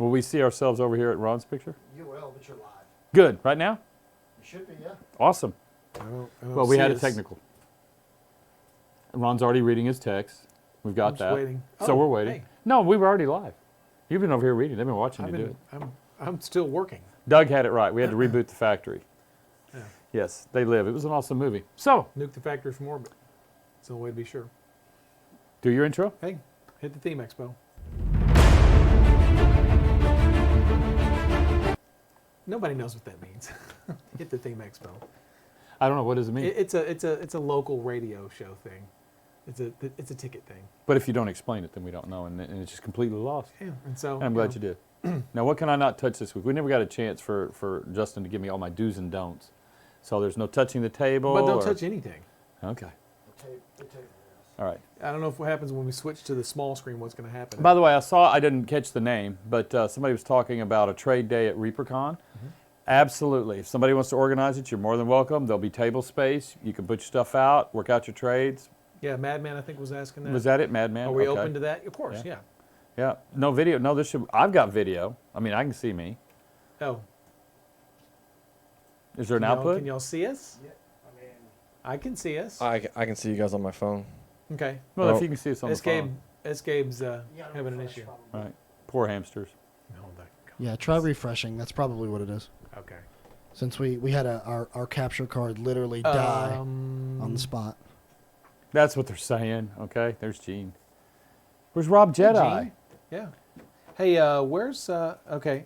Will we see ourselves over here at Ron's picture? You will, but you're live. Good. Right now? You should be, yeah. Awesome. I don't Well, we see had a us. technical. Ron's already reading his text. We've got I'm that. just waiting. So Oh, we're waiting. hey. No, we were already live. You've been over here reading. They've been watching you do it. I'm still working. Doug had it right. We had to reboot the factory. Yeah. Yes, They Live. It was an awesome movie. So, Nuke the factory from orbit. It's the only way to be sure. do your intro. Hey, hit the theme expo. Nobody knows what that means. Hit the theme expo. I don't know. What does it mean? It's a local radio show thing. It's a ticket thing. But if you don't explain it, then we don't know, and it's just completely lost. Yeah, and so And I'm glad you did. Now, what can I not touch this week? We never got a chance for Justin to give me all my do's and don'ts. So there's no touching the table. But don't or- touch anything. Okay. The table, All right. I don't know if what happens when we switch to the small screen. What's going to happen? By the way, I didn't catch the name, but somebody was talking about a trade day at ReaperCon. Absolutely. If somebody wants to organize it, you're more than welcome. There'll be table space. You can put your stuff out, work out your trades. Yeah, Madman I think was asking that. Was that it, Madman? Are we Okay. open to that? Of course, yeah. Yeah. No video. No, I've got video. I mean, I can see me. Oh, Is there an can output? y'all see us? Yeah, I mean, I can see us. I can see you guys on my phone. Okay. Well, Well, if you can see us on the phone. Escape's you gotta having an refresh issue. probably. Right. Poor hamsters. No, Yeah, try refreshing. That's probably what it is. Okay. Since we had our capture card literally die on the spot. That's what they're saying. Okay. There's Gene. Where's Rob Jedi? Gene. Yeah. Hey, where's okay?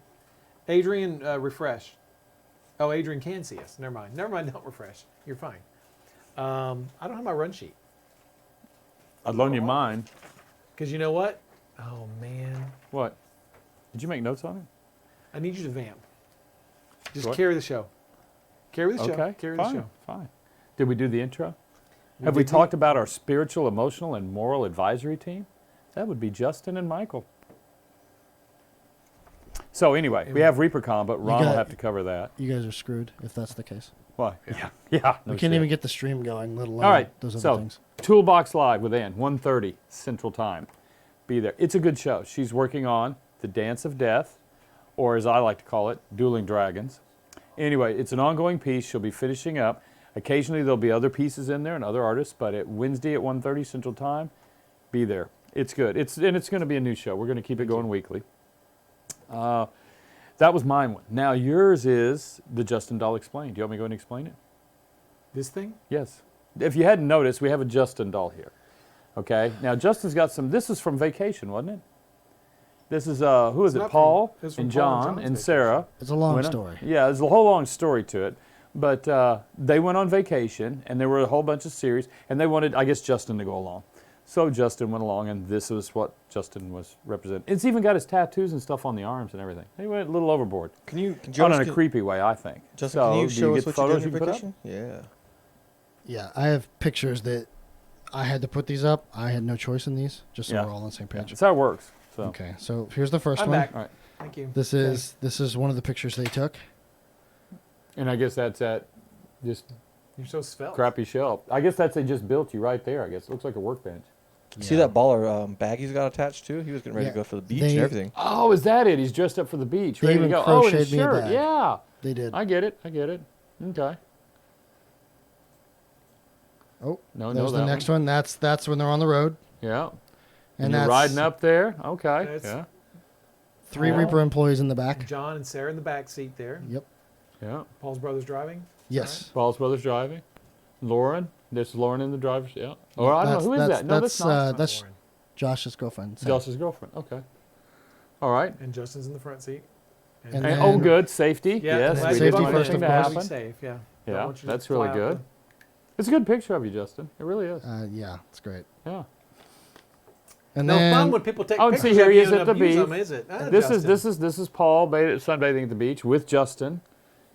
Adrian, refresh. Oh, Adrian can see us. Never mind. Don't refresh. You're fine. I don't have my run sheet I'd loan you mine. because you know what? Oh man, What? Did you make notes on it? I need you to vamp. Just What? carry the show. Carry the show. Okay. Carry fine. the show. Fine. Did we do the intro? Have we did talked about our spiritual, emotional, and moral advisory team? That would be Justin and Michael. So anyway, we have ReaperCon, but Ron will got- have to cover that. You guys are screwed if that's the case. Why? Yeah. No we can't shit. even get the stream going, let alone All right. those other So things. Toolbox Live with Ann, 1:30 Central Time. Be there. It's a good show. She's working on The Dance of Death, or as I like to call it, Dueling Dragons. Anyway, it's an ongoing piece. She'll be finishing up. Occasionally there'll be other pieces in there and other artists, but at Wednesday at 1:30 Central Time, be there. It's good. It's going to be a new show. We're going to keep it going weekly. That was mine one. Now yours is the Justin Doll Explained. Do you want me to go and explain it? This thing? Yes. If you hadn't noticed, we have a Justin doll here. Okay. Now Justin's got some. This is from Vacation, wasn't it? This is who is It's it? not Paul from- it's from and Paul and John John's and Vacation. Sarah. It's a long went on- story. Yeah, there's a whole long story to it. But they went on vacation, and there were a whole bunch of series, and they wanted, I guess, Justin to go along. So Justin went along, and this is what Justin was representing. It's even got his tattoos and stuff on the arms and everything. He went a little overboard. Can you, On in a creepy way, I think. Justin, So, can you do show get us what you photos did on you your put up? vacation? Yeah. Yeah, I have pictures that I had to put these up. I had no choice in these, just so Yeah. we're all on the same page. That's how it works. So. Okay, so here's the 1st I'm one. back. All right. Thank you. This is one of the pictures they took. And I guess that's at just You're so svelte. crappy shelf. I guess that's they just built you right there. I guess it looks like a workbench. See that baller bag he's got attached to? He was getting ready Yeah, to go for the beach they- and everything. Oh, is that it? He's dressed up for the beach, They ready to even go. Oh, and his crocheted me a shirt. bag. Yeah, They did. I get it. Okay. Oh, No, there's that the next one. That's when they're on the road. Yeah. And you're that's riding up there. Okay. That's- Yeah. 3 Oh. Reaper employees in the back. John and Sarah in the back seat there. Yep. Yeah. Paul's brother's driving. Yes. Paul's brother's driving. Lauren. There's Lauren in the driver's. Yeah. Or I don't know. Who is that? No, that's not. that's Lauren. Josh's girlfriend. So. Josh's girlfriend. Okay. All right. And Justin's in the front seat. And And, then- oh, good. Safety. Yeah, Yes. and We safety didn't want first, anything of to course. happen. Be safe, yeah. Don't Yeah. want you to That's fly really out good. It's a good picture of you, Justin. It really is. Yeah, it's great. Yeah. And No then fun when people take Oh, and pictures see, here of he you is and at the abuse beach. them, is it? This is Paul sunbathing at the beach with Justin,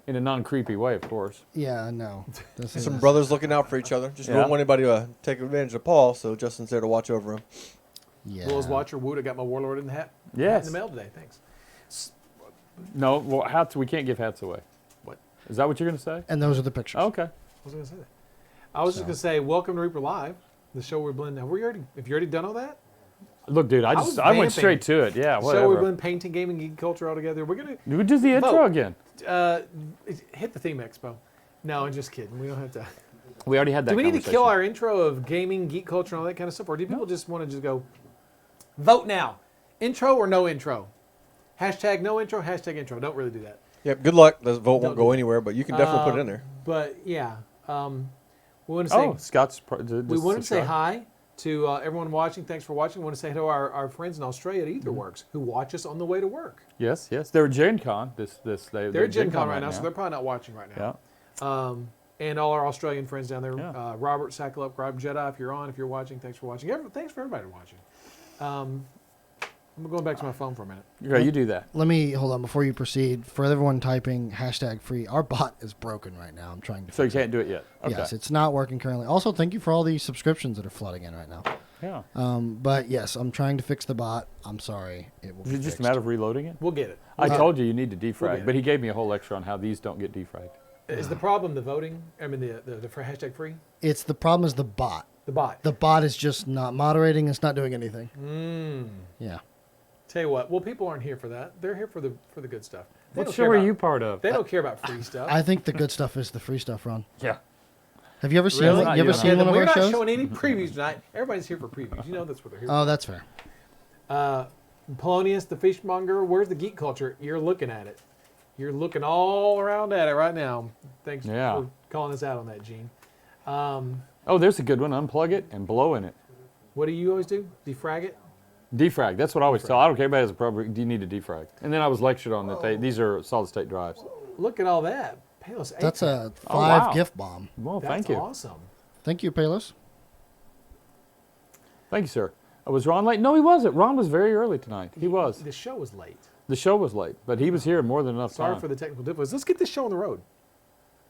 in a non-creepy way, of course. yeah, no. This is Some brothers looking out for each other. Just Yeah. don't want anybody to take advantage of Paul, so Justin's there to watch over him. Yeah. Willow's Watcher Wood. I got my Warlord in the hat. Yes. In the mail today. Thanks. No, well, hats. We can't give hats away. What? Is that what you're going to say? And those are the pictures. Okay. I was going to say that. I was just going to say, welcome to Reaper Live, the show we're blending. Have you already done all that? Look, dude, I was went vamping. straight to it. Yeah, So whatever. we're doing painting, gaming, geek culture all together. We're gonna We did the intro Vote. again. hit the theme expo. No, I'm just kidding. We don't have to. We already had that. Do we need to conversation. kill our intro of gaming, geek culture, and all that kind of stuff, or do people just want to just go vote now? Intro or no intro? Hashtag no intro. Hashtag intro. Don't really do that. Yep. Good luck. The vote Don't won't go anywhere, but you can definitely put it in there. But yeah, we want to say Oh, Scott's. we want to say hi to everyone watching. Thanks for watching. We want to say hello to our friends in Australia at Etherworks who watch us on the way to work. Yes, yes. They're at Gen Con. They're at Gen Con right now, so they're probably not watching right now. Yeah. And all our Australian friends down there. Yeah. Robert, Sackle Rob Jedi, if you're on, if you're watching, thanks for watching. Thanks for everybody watching. I'm going back to my phone for a minute. Okay, you do that. Let me hold on before you proceed. For everyone typing hashtag free, our bot is broken right now. I'm trying to. So you fix it. can't do it yet. Okay. Yes, it's not working currently. Also, thank you for all the subscriptions that are flooding in right now. Yeah. But yes, I'm trying to fix the bot. I'm sorry. It will Is be it just a fixed. matter of reloading it? We'll get it. I told you need to defrag, We'll get but it. he gave me a whole lecture on how these don't get defragged. Is the problem the voting? I mean, the for hashtag free? It's the problem is the bot. The bot. The bot is just not moderating. It's not doing anything. Yeah. Tell you what, well, people aren't here for that. They're here for the good stuff. They What don't show care are about- you part of? They don't care about free stuff. I think the good stuff is the free stuff, Ron. Yeah. Have you ever seen Really? one? You ever Yeah, seen then one of we're our not shows? showing any previews tonight. Everybody's here for previews. You know that's what they're here Oh, that's fair. for. Polonius, the fishmonger, where's the geek culture? You're looking at it. You're looking all around at it right now. Thanks Yeah. for calling us out on that, Gene. Oh, there's a good one. Unplug it and blow in it. What do you always do? Defrag it? Defrag. That's what I always tell. I don't care if everybody has a program. You need to defrag. And then I was lectured on that. These are solid state drives. Look at all that. Palos 8. That's a Oh, 5 wow. gift bomb. Well, That's thank you. awesome. Thank you, Palos. Thank you, sir. Was Ron late? No, he wasn't. Ron was very early tonight. He was. The show was late. The show was late, but he was here more than enough Sorry time. for the technical difficulties. Let's get this show on the road.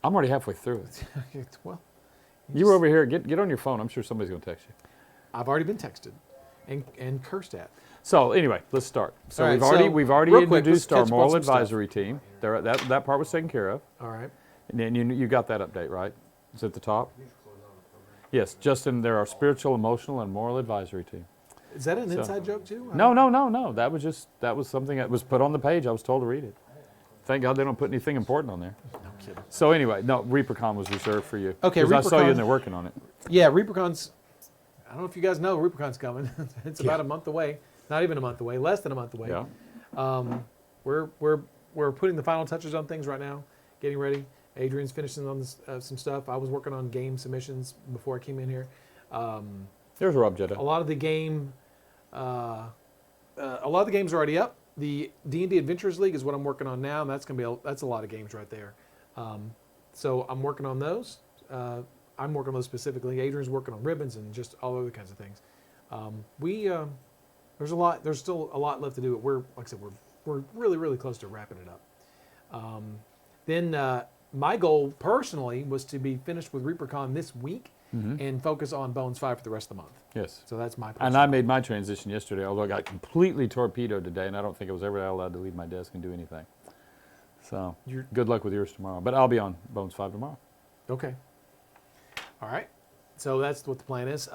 I'm already halfway through it. Well, You were over here. Get on your phone. I'm sure somebody's going to text you. I've already been texted and cursed at. So anyway, let's start. So All right, we've so already real quick, introduced let's our catch up on moral some stuff. advisory team. That part was taken care of. All right. And then you got that update, right? It's at the top. Yes, Justin. They're our spiritual, emotional, and moral advisory team. Is that an So- inside joke too? No. That was something that was put on the page. I was told to read it. Thank God they don't put anything important on there. No kidding. So anyway, no, ReaperCon was reserved for you. Okay, 'Cause I saw you ReaperCon. in there working on it. Yeah, ReaperCon's. I don't know if you guys know ReaperCon's coming. It's about a month away. Not even a month away. Less than a month away. Yeah. We're putting the final touches on things right now. Getting ready. Adrian's finishing on this, some stuff. I was working on game submissions before I came in here. There's Rob A Jetta. lot of the game. A lot of the games are already up. The D&D Adventures League is what I'm working on now, and that's that's a lot of games right there. So I'm working on those. I'm working on those specifically. Adrian's working on ribbons and just all other kinds of things. There's a lot. There's still a lot left to do. We're like I said, we're really really close to wrapping it up. Then my goal personally was to be finished with ReaperCon this week and focus on Bones 5 for the rest of the month. Yes. So that's my. And personal I made my transition yesterday, although I got completely torpedoed today, and I don't think I was ever allowed to leave my desk and do anything. So good luck with yours tomorrow. But I'll be on Bones 5 tomorrow. Okay. All right. So that's what the plan is. Shut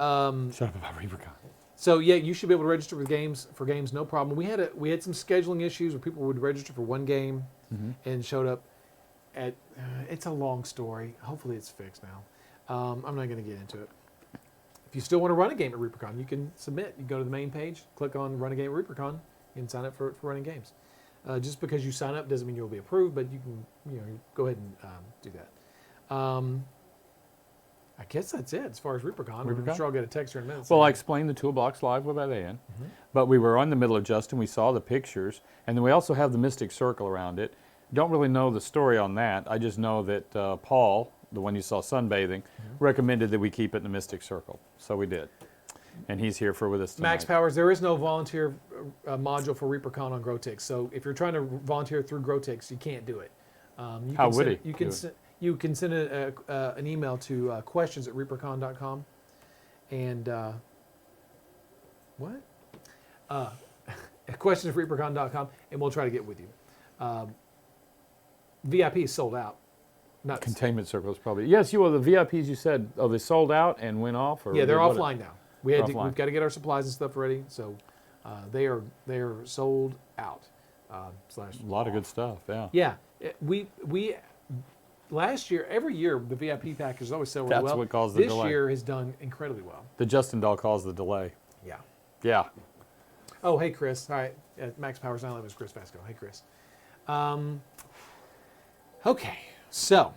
up about ReaperCon. So yeah, you should be able to register with games no problem. We had some scheduling issues where people would register for one game and showed up at. It's a long story. Hopefully it's fixed now. I'm not going to get into it. If you still want to run a game at ReaperCon, you can submit. You go to the main page, click on Run a Game at ReaperCon, and sign up for running games. Just because you sign up doesn't mean you'll be approved, but you can go ahead and do that. I guess that's it as far as ReaperCon. I'm ReaperCon? sure I'll get a text here in a minute. Well, I saying- explained the toolbox live with Ann, but we were on the middle of Justin. We saw the pictures, and then we also have the Mystic Circle around it. Don't really know the story on that. I just know that Paul, the one you saw sunbathing, recommended that we keep it in the Mystic Circle. So we did. And he's here with us tonight. Max Powers, there is no volunteer module for ReaperCon on Grotix. So if you're trying to volunteer through Grotix, you can't do it. How would he You do can it? you can send an email to questions@reapercon.com, and what? Questions@reapercon.com, and we'll try to get with you. VIP is sold out. Containment circles probably. Yes, the VIPs you said, they sold out and went off? Or Yeah, they're what? offline now. offline. We've got to get our supplies and stuff ready. So they are sold out. Slash A lot of good stuff. Yeah. Yeah, we last year, every year the VIP packages always sell really That's well. what caused the this delay. year has done incredibly well. The Justin doll caused the delay. Yeah. Yeah. Oh, hey Chris. All right, Max Powers 911 is Chris Vasco. Hey Chris. Okay, so.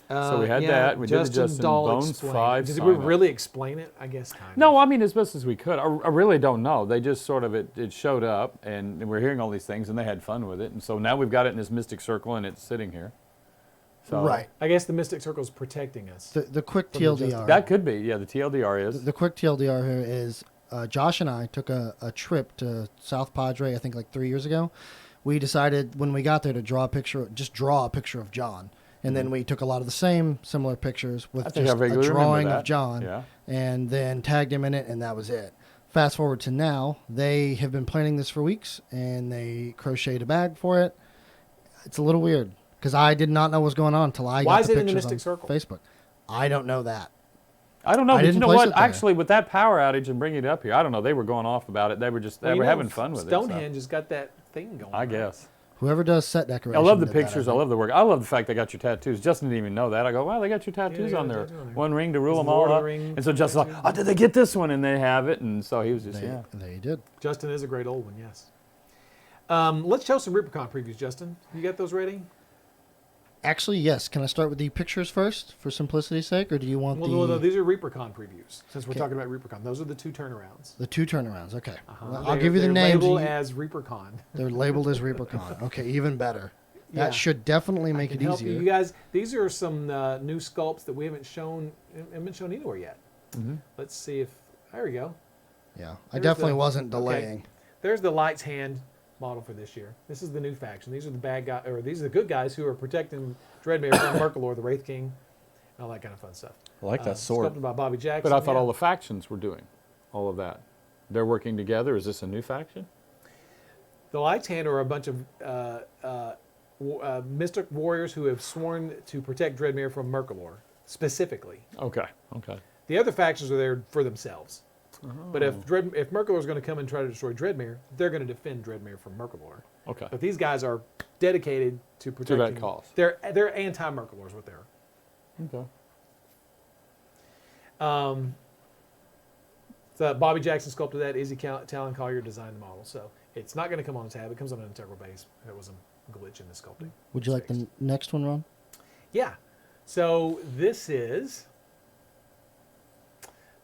So we had that. We did the Justin Doll Bones explained. 5 Did we sign-up. really explain it? I guess kind of. No, I mean as best as we could. I really don't know. They just sort of it showed up, and we're hearing all these things, and they had fun with it, and so now we've got it in this mystic circle, and it's sitting here. So Right. I guess the Mystic Circle is protecting us. The quick From the TLDR. That could be. Yeah, the TLDR is. The quick TLDR here is Josh and I took a trip to South Padre, I think like 3 years ago. We decided when we got there to draw a picture of John. And then we took a lot of the similar pictures with I think just I vaguely a remember drawing that. of John. Yeah. And then tagged him in it, and that was it. Fast forward to now, they have been planning this for weeks, and they crocheted a bag for it. It's a little weird, because I did not know what was going on until I Why got is the it in the pictures Mystic on Circle? Facebook. I don't know that. I don't know, I but you didn't know place what? it there. Actually, with that power outage and bringing it up here, I don't know. They were going off about it. They were just Well, you were know, having fun with Stonehenge has got that thing going. it. I on. guess. Whoever does set I decoration. love the did that, pictures. I I think. love the work. I love the fact they got your tattoos. Justin didn't even know that. I go, wow, they got your tattoos they got on a there. tattoo on there. One ring to rule It's them Lord all of up. the Ring And so Justin's like, tattoo. oh, did they get this one? And they have it. And so he was just, They, yeah. they did. Justin is a great old one, yes. Let's show some ReaperCon previews, Justin. You got those ready? Actually, yes. Can I start with the pictures first, for simplicity's sake, or do you want Well, the no, these are ReaperCon previews, since we're Okay. talking about ReaperCon. Those are the two turnarounds. the two turnarounds? Okay. Well, I'll They're- give you the they're names. labeled You- as ReaperCon. They're labeled as ReaperCon. Okay, even better. Yeah. That should definitely I make can it help easier. you guys. These are some new sculpts that we haven't shown anywhere yet. Mm-hmm. Let's see if there we go. Yeah, I There's definitely the- wasn't okay. delaying. There's the Light's Hand model for this year. This is the new faction. These are the bad guys, or these are the good guys who are protecting Dreadmere from Merkelor, the Wraith King, and all that kind of fun stuff. I like that sword. Sculpted by Bobby Jackson. But I thought yeah. all the factions were doing all of that. They're working together. Is this a new faction? The Light's Hand are a bunch of mystic warriors who have sworn to protect Dreadmere from Merkelor, specifically. Okay. Okay. The other factions are there for themselves. But if Merkelor is going to come and try to destroy Dreadmere, they're going to defend Dreadmere from Merkelor. Okay. But these guys are dedicated to protecting. cause. They're anti-Merkelor is what they are. Okay. So Bobby Jackson sculpted that. Izzy Talon Collier designed the model. So it's not going to come on a tab. It comes on an integral base. There was a glitch in the sculpting. Would you like the next one, Ron? Yeah. So this is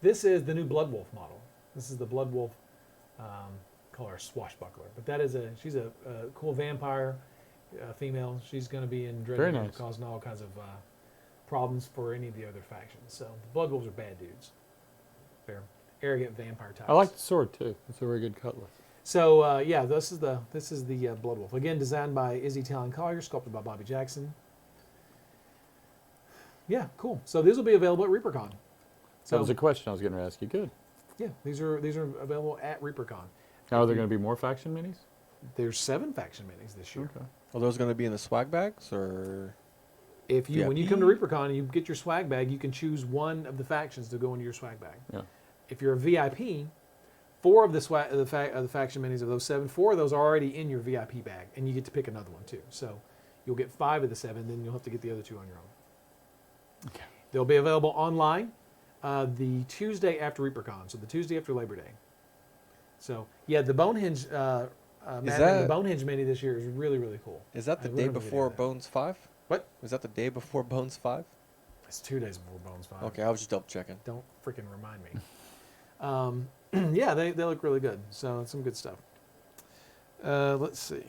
the new Blood Wolf model. This is the Blood Wolf, call her Swashbuckler. But that is she's a cool vampire female. She's going to be in Very Dreadmere, nice. causing all kinds of problems for any of the other factions. So the Blood Wolves are bad dudes. They're arrogant vampire types. I like the sword too. It's a very good cutlass. So yeah, this is the Blood Wolf. Again, designed by Izzy Talon Collier, sculpted by Bobby Jackson. Yeah, cool. So these will be available at ReaperCon. That was a question I was going to ask you. Good. Yeah, these are available at ReaperCon. Now, are there going to be more faction minis? There's 7 faction minis this year. Okay. Are those going to be in the swag bags or? If you when you VIP? come to ReaperCon and you get your swag bag, you can choose one of the factions to go into your swag bag. Yeah. If you're a VIP, 4 of the faction minis of those 7, 4 of those are already in your VIP bag, and you get to pick another one too. So you'll get 5 of the 7, then you'll have to get the other 2 on your own. Okay. They'll be available online the Tuesday after ReaperCon, so the Tuesday after Labor Day. So yeah, the Bonehenge the Bonehenge mini this year is really, really cool. Is that the I day love the video before of that. Bones 5? What? Is that the day before Bones 5? It's 2 days before Bones 5. Okay, I was just double checking. Don't freaking remind me. Yeah, they look really good. So it's some good stuff. Let's see.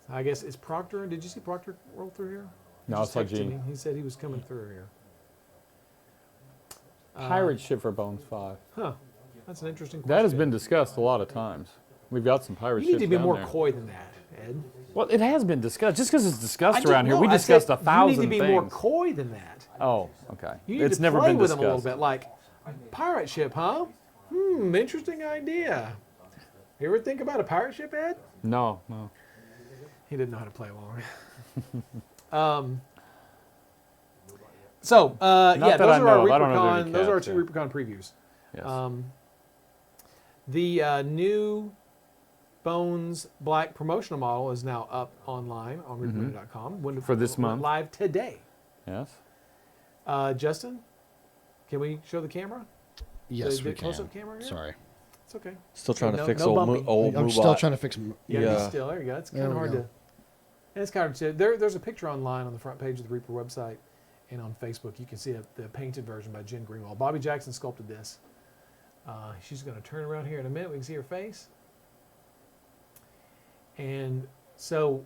I guess is Proctor. Did you see Proctor roll through here? He No, I just saw texted Gene. me. He said he was coming through here. Pirate ship for Bones 5. Huh. That's an interesting question. That has been discussed a lot of times. We've got some pirate You ships need to be down more there. coy than that, Ed. Well, it has been discussed. Just because it's discussed I don't around here, know. we I discussed said 1,000 You need to be things. more coy than that. Oh, okay. You need It's to never play been with discussed. them a little bit, like pirate ship, huh? Interesting idea. You ever think about a pirate ship, Ed? No, no. He didn't know how to play along. So yeah, that those I are know our of. I don't know if ReaperCon. they're Those are our capped, 2 yeah. ReaperCon previews. Yes. The new Bones Black promotional model is now up online on reaperlive.com. For this month. Live today. Yes. Justin, can we show the camera? Yes, The we can. close-up camera here? Sorry. It's okay. Still trying to No- fix no old bumpy. old I'm still Moobot. trying to fix. Yeah, Yeah. be still. There you go. It's kind There of we hard go. to. And it's kind of there's a picture online on the front page of the Reaper website and on Facebook. You can see the painted version by Jen Greenwald. Bobby Jackson sculpted this. She's going to turn around here in a minute. We can see her face. And so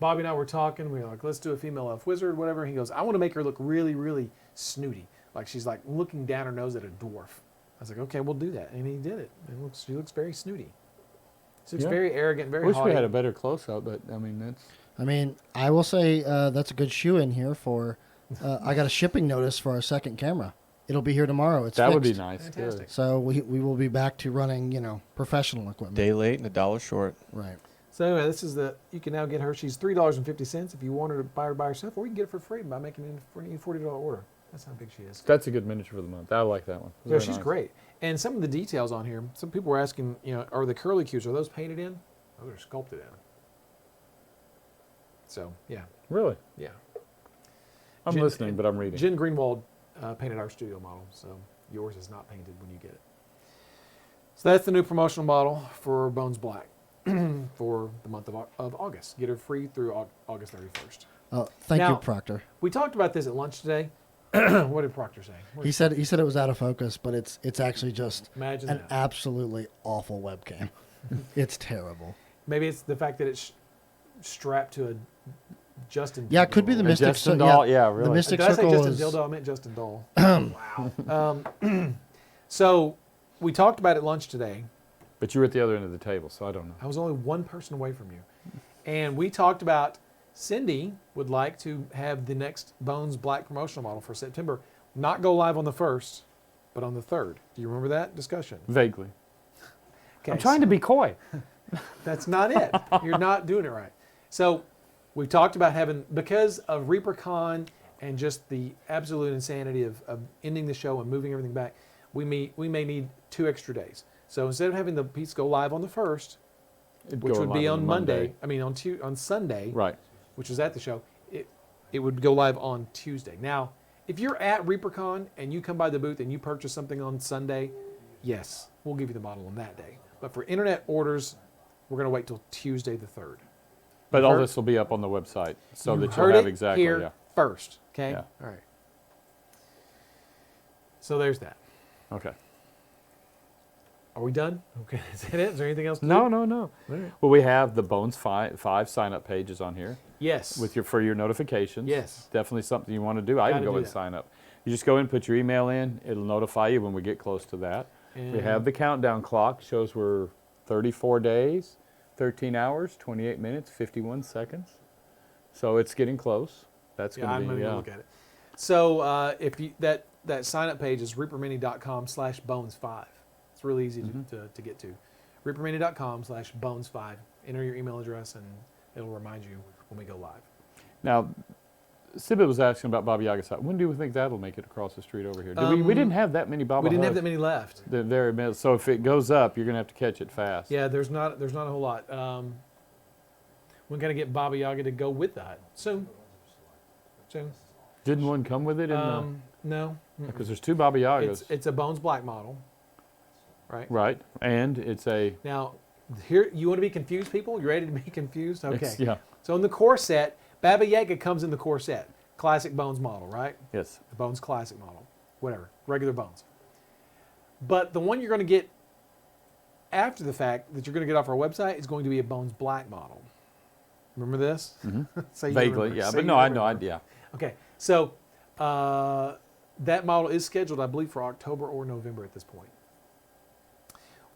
Bobby and I were talking. We were like, let's do a female elf wizard, whatever. He goes, I want to make her look really, really snooty, like she's like looking down her nose at a dwarf. I was like, okay, we'll do that, and he did it. And she looks very snooty. She looks Yeah. very arrogant, very Wish haughty. we had a better close-up, but I mean that's. I mean, I will say that's a good shoe in here for. I got a shipping notice for our second camera. It'll be here tomorrow. It's That would be fixed. nice. Fantastic. So we will be back to running, professional equipment. Day late and $1 short. Right. So anyway, this is you can now get her. She's $3.50 if you want her to buy her by herself, or you can get it for free by making a $40 order. That's how big she is. That's a good miniature for the month. I like that one. So Very she's nice. great. And some of the details on here, some people were asking, are the curly cues, are those painted in? Oh, they're sculpted in. So, yeah. Really? Yeah. I'm Jen- listening, but I'm reading. Jen Greenwald painted our studio model, so yours is not painted when you get it. So that's the new promotional model for Bones Black for the month of August. Get her free through August 31st. Thank Now- you, Proctor. We talked about this at lunch today. What did Proctor say? He said it was out of focus, but it's actually just Imagine an that. absolutely awful webcam. It's terrible. Maybe it's the fact that it's strapped to a Justin. Yeah, it could be the A Mystic Justin Cir- doll? Yeah, The really. Mystic Did I say Circle Justin is Dildo? I meant Justin Doll. Wow. So we talked about it at lunch today. But you were at the other end of the table, so I don't know. I was only one person away from you. And we talked about Cindy would like to have the next Bones Black promotional model for September not go live on the 1st, but on the 3rd. Do you remember that discussion? Vaguely. Okay, I'm trying to be coy. That's not it. You're not doing it right. So we've talked about having, because of ReaperCon and just the absolute insanity of ending the show and moving everything back, we may need 2 extra days. So instead of having the piece go live on the 1st, It'd which go would live be on on Monday. on Sunday, Right. which is at the show, it would go live on Tuesday. Now, if you're at ReaperCon and you come by the booth and you purchase something on Sunday, yes, we'll give you the model on that day. But for internet orders, we're going to wait till Tuesday the 3rd. But You all heard- this will be up on the website so You that heard you'll have it exactly. here Yeah. first. Okay? Yeah. All right. So there's that. Okay. Are we done? Okay. Is that it? Is there anything else to No, do? no, no. All right. Well, we have the Bones 5 sign-up pages on here Yes. for your notifications. Yes. Definitely something you want to do. I Gotta can go do and that. sign up. You just go in, put your email in. It'll notify you when we get close to that. We have the countdown clock. Shows we're 34 days, 13 hours, 28 minutes, 51 seconds. So it's getting close. That's Yeah, going I'm to going be, to look at it. So if you that sign-up page is reapermini.com/bones5. It's really easy to get to. reapermini.com/bones5. Enter your email address and it'll remind you when we go live. Now, Sibit was asking about Baba Yaga's hut. When do we think that'll make it across the street over here? We didn't have that many Baba We didn't have huts. that many left. They're very middle. So if it goes up, you're going to have to catch it fast. Yeah, there's not a whole lot. We're going to get Baba Yaga to go with that soon. Soon. Didn't one come with it? No. Because there's 2 Baba Yagas. It's a Bones Black model, right? Right. And it's a... Now, here you want to be confused, people? You ready to be confused? Okay. It's, yeah. So in the core set, Baba Yaga comes in the core set. Classic Bones model, right? Yes. The Bones Classic model. Whatever. Regular Bones. But the one you're going to get after the fact that you're going to get off our website is going to be a Bones Black model. Remember this? Say you Vaguely, remember. yeah. Say But you no, I remember. know. Yeah. Okay. So that model is scheduled, I believe, for October or November at this point.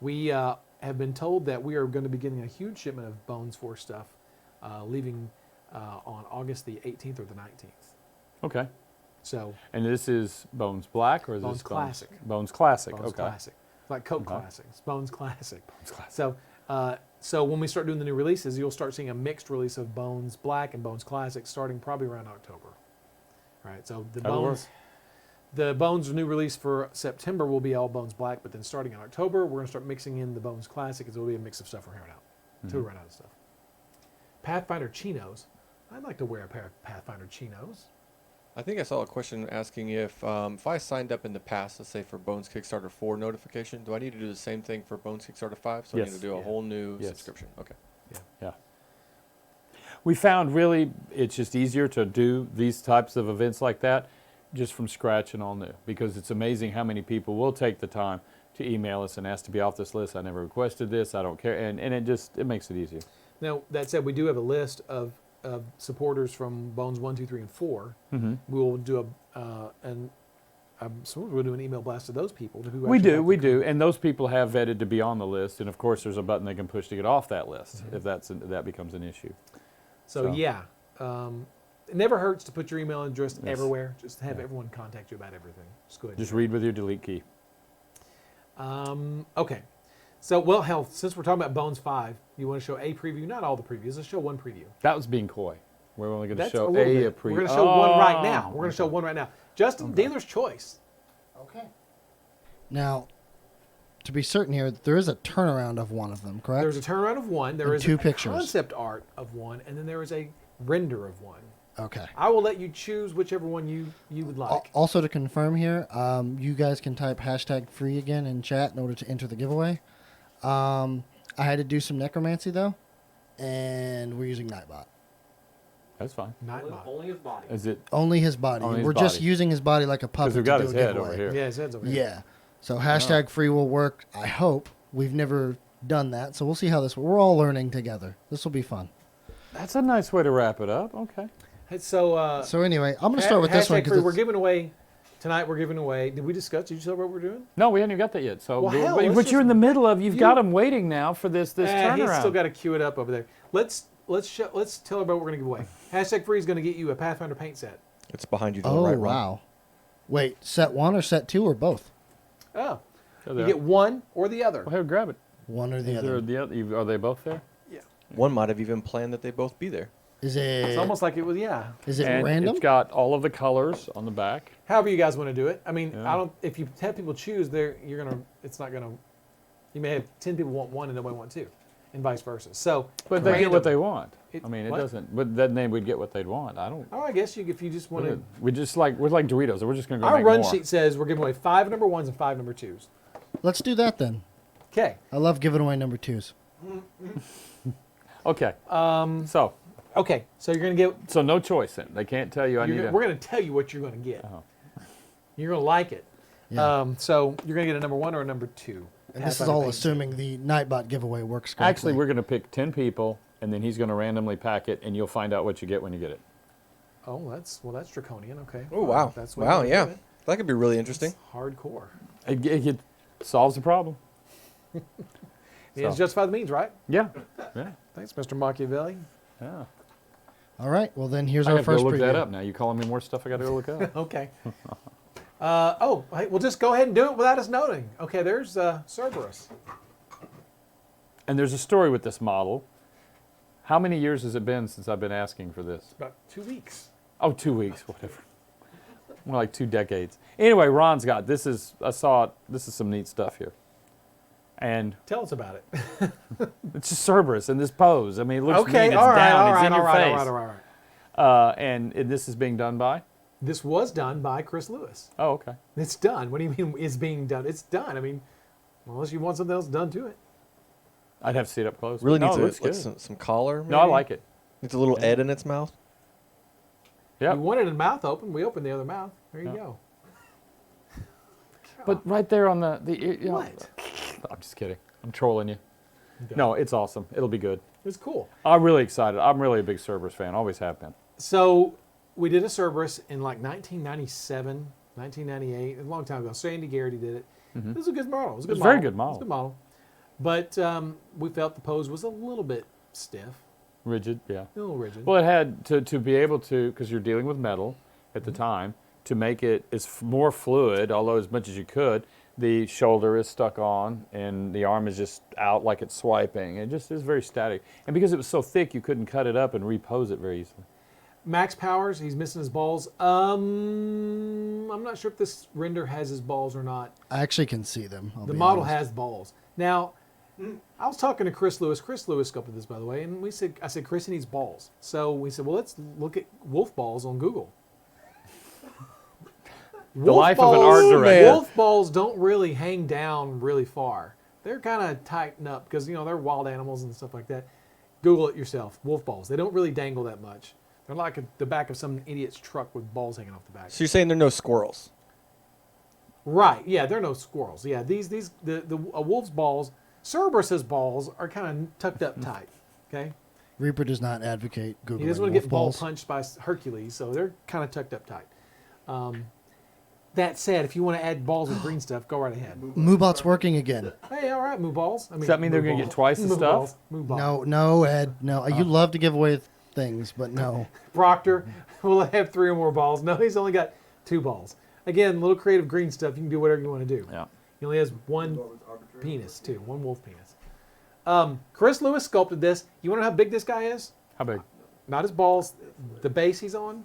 We have been told that we are going to be getting a huge shipment of Bones 4 stuff leaving on August the 18th or the 19th. Okay. So And this is Bones Black or is Bones this Classic. Bones Classic. Bones okay. Classic. Like Coke Okay. Classic. It's Bones Classic. Bones Classic. So when we start doing the new releases, you'll start seeing a mixed release of Bones Black and Bones Classic starting probably around October. All right. So the That'll work. The Bones new release for September will be all Bones Black, but then starting in October, we're going to start mixing in the Bones Classic. It will be a mix of stuff we're running out until we run out of stuff. Pathfinder chinos. I'd like to wear a pair of Pathfinder chinos. I think I saw a question asking if I signed up in the past, let's say for Bones Kickstarter 4 notification, do I need to do the same thing for Bones Kickstarter 5? So I Yes. need to do a Yeah. whole new Yes. subscription. Okay. Yeah. We found really it's just easier to do these types of events like that just from scratch and all new, because it's amazing how many people will take the time to email us and ask to be off this list. I never requested this. I don't care. And it makes it easier. Now, that said, we do have a list of supporters from Bones 1, 2, 3, and 4. Mm-hmm. We will do we'll do an email blast to those people. To who We actually do, have we to do, and those people have vetted to be on the list, and of course there's a button they can push to get off that list if that becomes an issue. So So. yeah, it never hurts to put your email address Yes. everywhere. Just have Yeah. everyone contact you about everything. Just go ahead. Just read with your delete key. Okay. So, well, hell, since we're talking about Bones 5, you want to show a preview? Not all the previews. Let's show one preview. That was being coy. We're only going to That's show little a bit. preview. We're going to show one right now. Oh, We're going to show okay. one right now. Justin, dealer's choice. Okay. Now, to be certain here, there is a turnaround of one of them, correct? There's a turnaround of one. There And is two a pictures. concept art of one, and then there is a render of one. Okay. I will let you choose whichever one you would like. Also to confirm here, you guys can type #free again in chat in order to enter the giveaway. I had to do some necromancy though, and we're using Nightbot. That's fine. Nightbot. Only his body. Is it? Only his body. Only his We're just body. using his body like a puppet Because we've to got do his a head giveaway. over here. Yeah, his head's over here. Yeah. So #free will work. I hope. We've never done that, so we'll see how this. We're all learning together. This will be fun. That's a nice way to wrap it up. Okay. Hey, so, So anyway, I'm going to start with this one #free, we're because giving away tonight. We're giving away. Did we discuss? Did you tell what we're doing? No, we haven't even got that yet. So, Well, hell, but let's what you're in the just- middle of, you've you- got them waiting now for this turnaround. He's still got to queue it up over there. Let's tell everybody what we're going to give away. #free is going to get you a Pathfinder paint set. It's behind you to the oh right, Ron. wow, wait, set 1 or set 2 or both? Oh, There you they are. get one or the other. Well, here, grab it. One or the Is other? there the other? Are they both there? One might have even planned that they both be there. Is it? It's almost like it was. Yeah. Is it And random? it's got all of the colors on the back. However you guys want to do it. I mean, Yeah. I don't. If you have people choose, it's not gonna. You may have 10 people want one and nobody want two, and vice versa. So, But they get random. what they want. It- I mean, it what? doesn't. But then they would get what they'd want. I don't. Oh, I guess if you just want to. We're like Doritos. We're just going to go Our make run more. sheet says we're giving away 5 number ones and 5 number twos. Let's do that then. Okay. I love giving away number 2s. Okay. So Okay. So you're gonna get. no choice then. They can't tell you I need a. We're gonna tell you what you're gonna get. Oh. You're gonna like it. Yeah. So you're gonna get a number 1 or a number 2. And this is Pathfinder all paint set. assuming the Nightbot giveaway works correctly. Actually, we're going to pick 10 people, and then he's going to randomly pack it, and you'll find out what you get when you get it. Oh, that's draconian. Okay. Oh, wow. That's what Wow, we're yeah. doing. That could be really interesting. It's hardcore. It solves the problem. It's So. justify the means, right? Yeah. Yeah. Thanks, Mr. Machiavelli. Yeah. All right. Well, then here's I our have to first go look preview. that up now. You calling me more stuff I got to go look up. Okay. Hey, we'll just go ahead and do it without us noting. Okay, there's Cerberus. And there's a story with this model. How many years has it been since I've been asking for this? About 2 weeks. Oh, 2 weeks, whatever. More like 2 decades. Anyway, Ron's got this is some neat stuff here. And Tell us about it. it's just Cerberus in this pose. I mean, it looks Okay, mean, it's all right, down, all it's right, in all your right, face. all right, all right. And this is being done by? This was done by Chris Lewis. Oh, okay. It's done. What do you mean is being done? It's done. I mean, unless you want something else done to it. I'd have to see it up close. Really no, needs it looks good. some collar. No, I maybe? like it. Needs a little Yeah. Ed in its mouth. Yeah. You wanted a mouth open. We opened the other mouth. There you Yeah. go. But right there on the you know, What? I'm just kidding. I'm trolling you. No, it's awesome. It'll be good. It's cool. I'm really excited. I'm really a big Cerberus fan. Always have been. So we did a Cerberus in like 1997, 1998, a long time ago. Sandy Garrity did it. It was a good model. It was a good It's a model. very good model. It was a good model. But we felt the pose was a little bit stiff, Rigid, yeah. a little rigid. Well, it had to be able to, because you're dealing with metal at the time, to make it more fluid, although as much as you could. The shoulder is stuck on, and the arm is just out like it's swiping. It just is very static. And because it was so thick, you couldn't cut it up and repose it very easily. Max powers. He's missing his balls. I'm not sure if this render has his balls or not. I actually can see them. I'll The be model honest. has balls. Now, I was talking to Chris Lewis. Chris Lewis sculpted this, by the way, and I said, Chris, he needs balls. So we said, well, let's look at wolf balls on Google. The life of an art director. Wolf balls don't really hang down really far. They're kind of tightened up because, they're wild animals and stuff like that. Google it yourself. Wolf balls. They don't really dangle that much. They're like the back of some idiot's truck with balls hanging off the back. So you're saying there are no squirrels? Right. Yeah, they're no squirrels. Yeah, the wolf's balls, Cerberus's balls are kind of tucked up tight. Okay. Reaper does not advocate Googling He doesn't want to wolf get ball balls. punched by Hercules, so they're kind of tucked up tight. That said, if you want to add balls with green stuff, go right ahead. Moobot's working again. Hey, all right, moo balls. Does that mean they're going to get twice the Moo stuff? balls. Moo balls. No, Ed. No, you love to give away things, but no. Proctor will have 3 or more balls. No, he's only got 2 balls. Again, little creative green stuff. You can do whatever you want to do. Yeah. He only has 1 penis, too. 1 wolf penis. Chris Lewis sculpted this. You want to know how big this guy is? How big? Not his balls. The base he's on.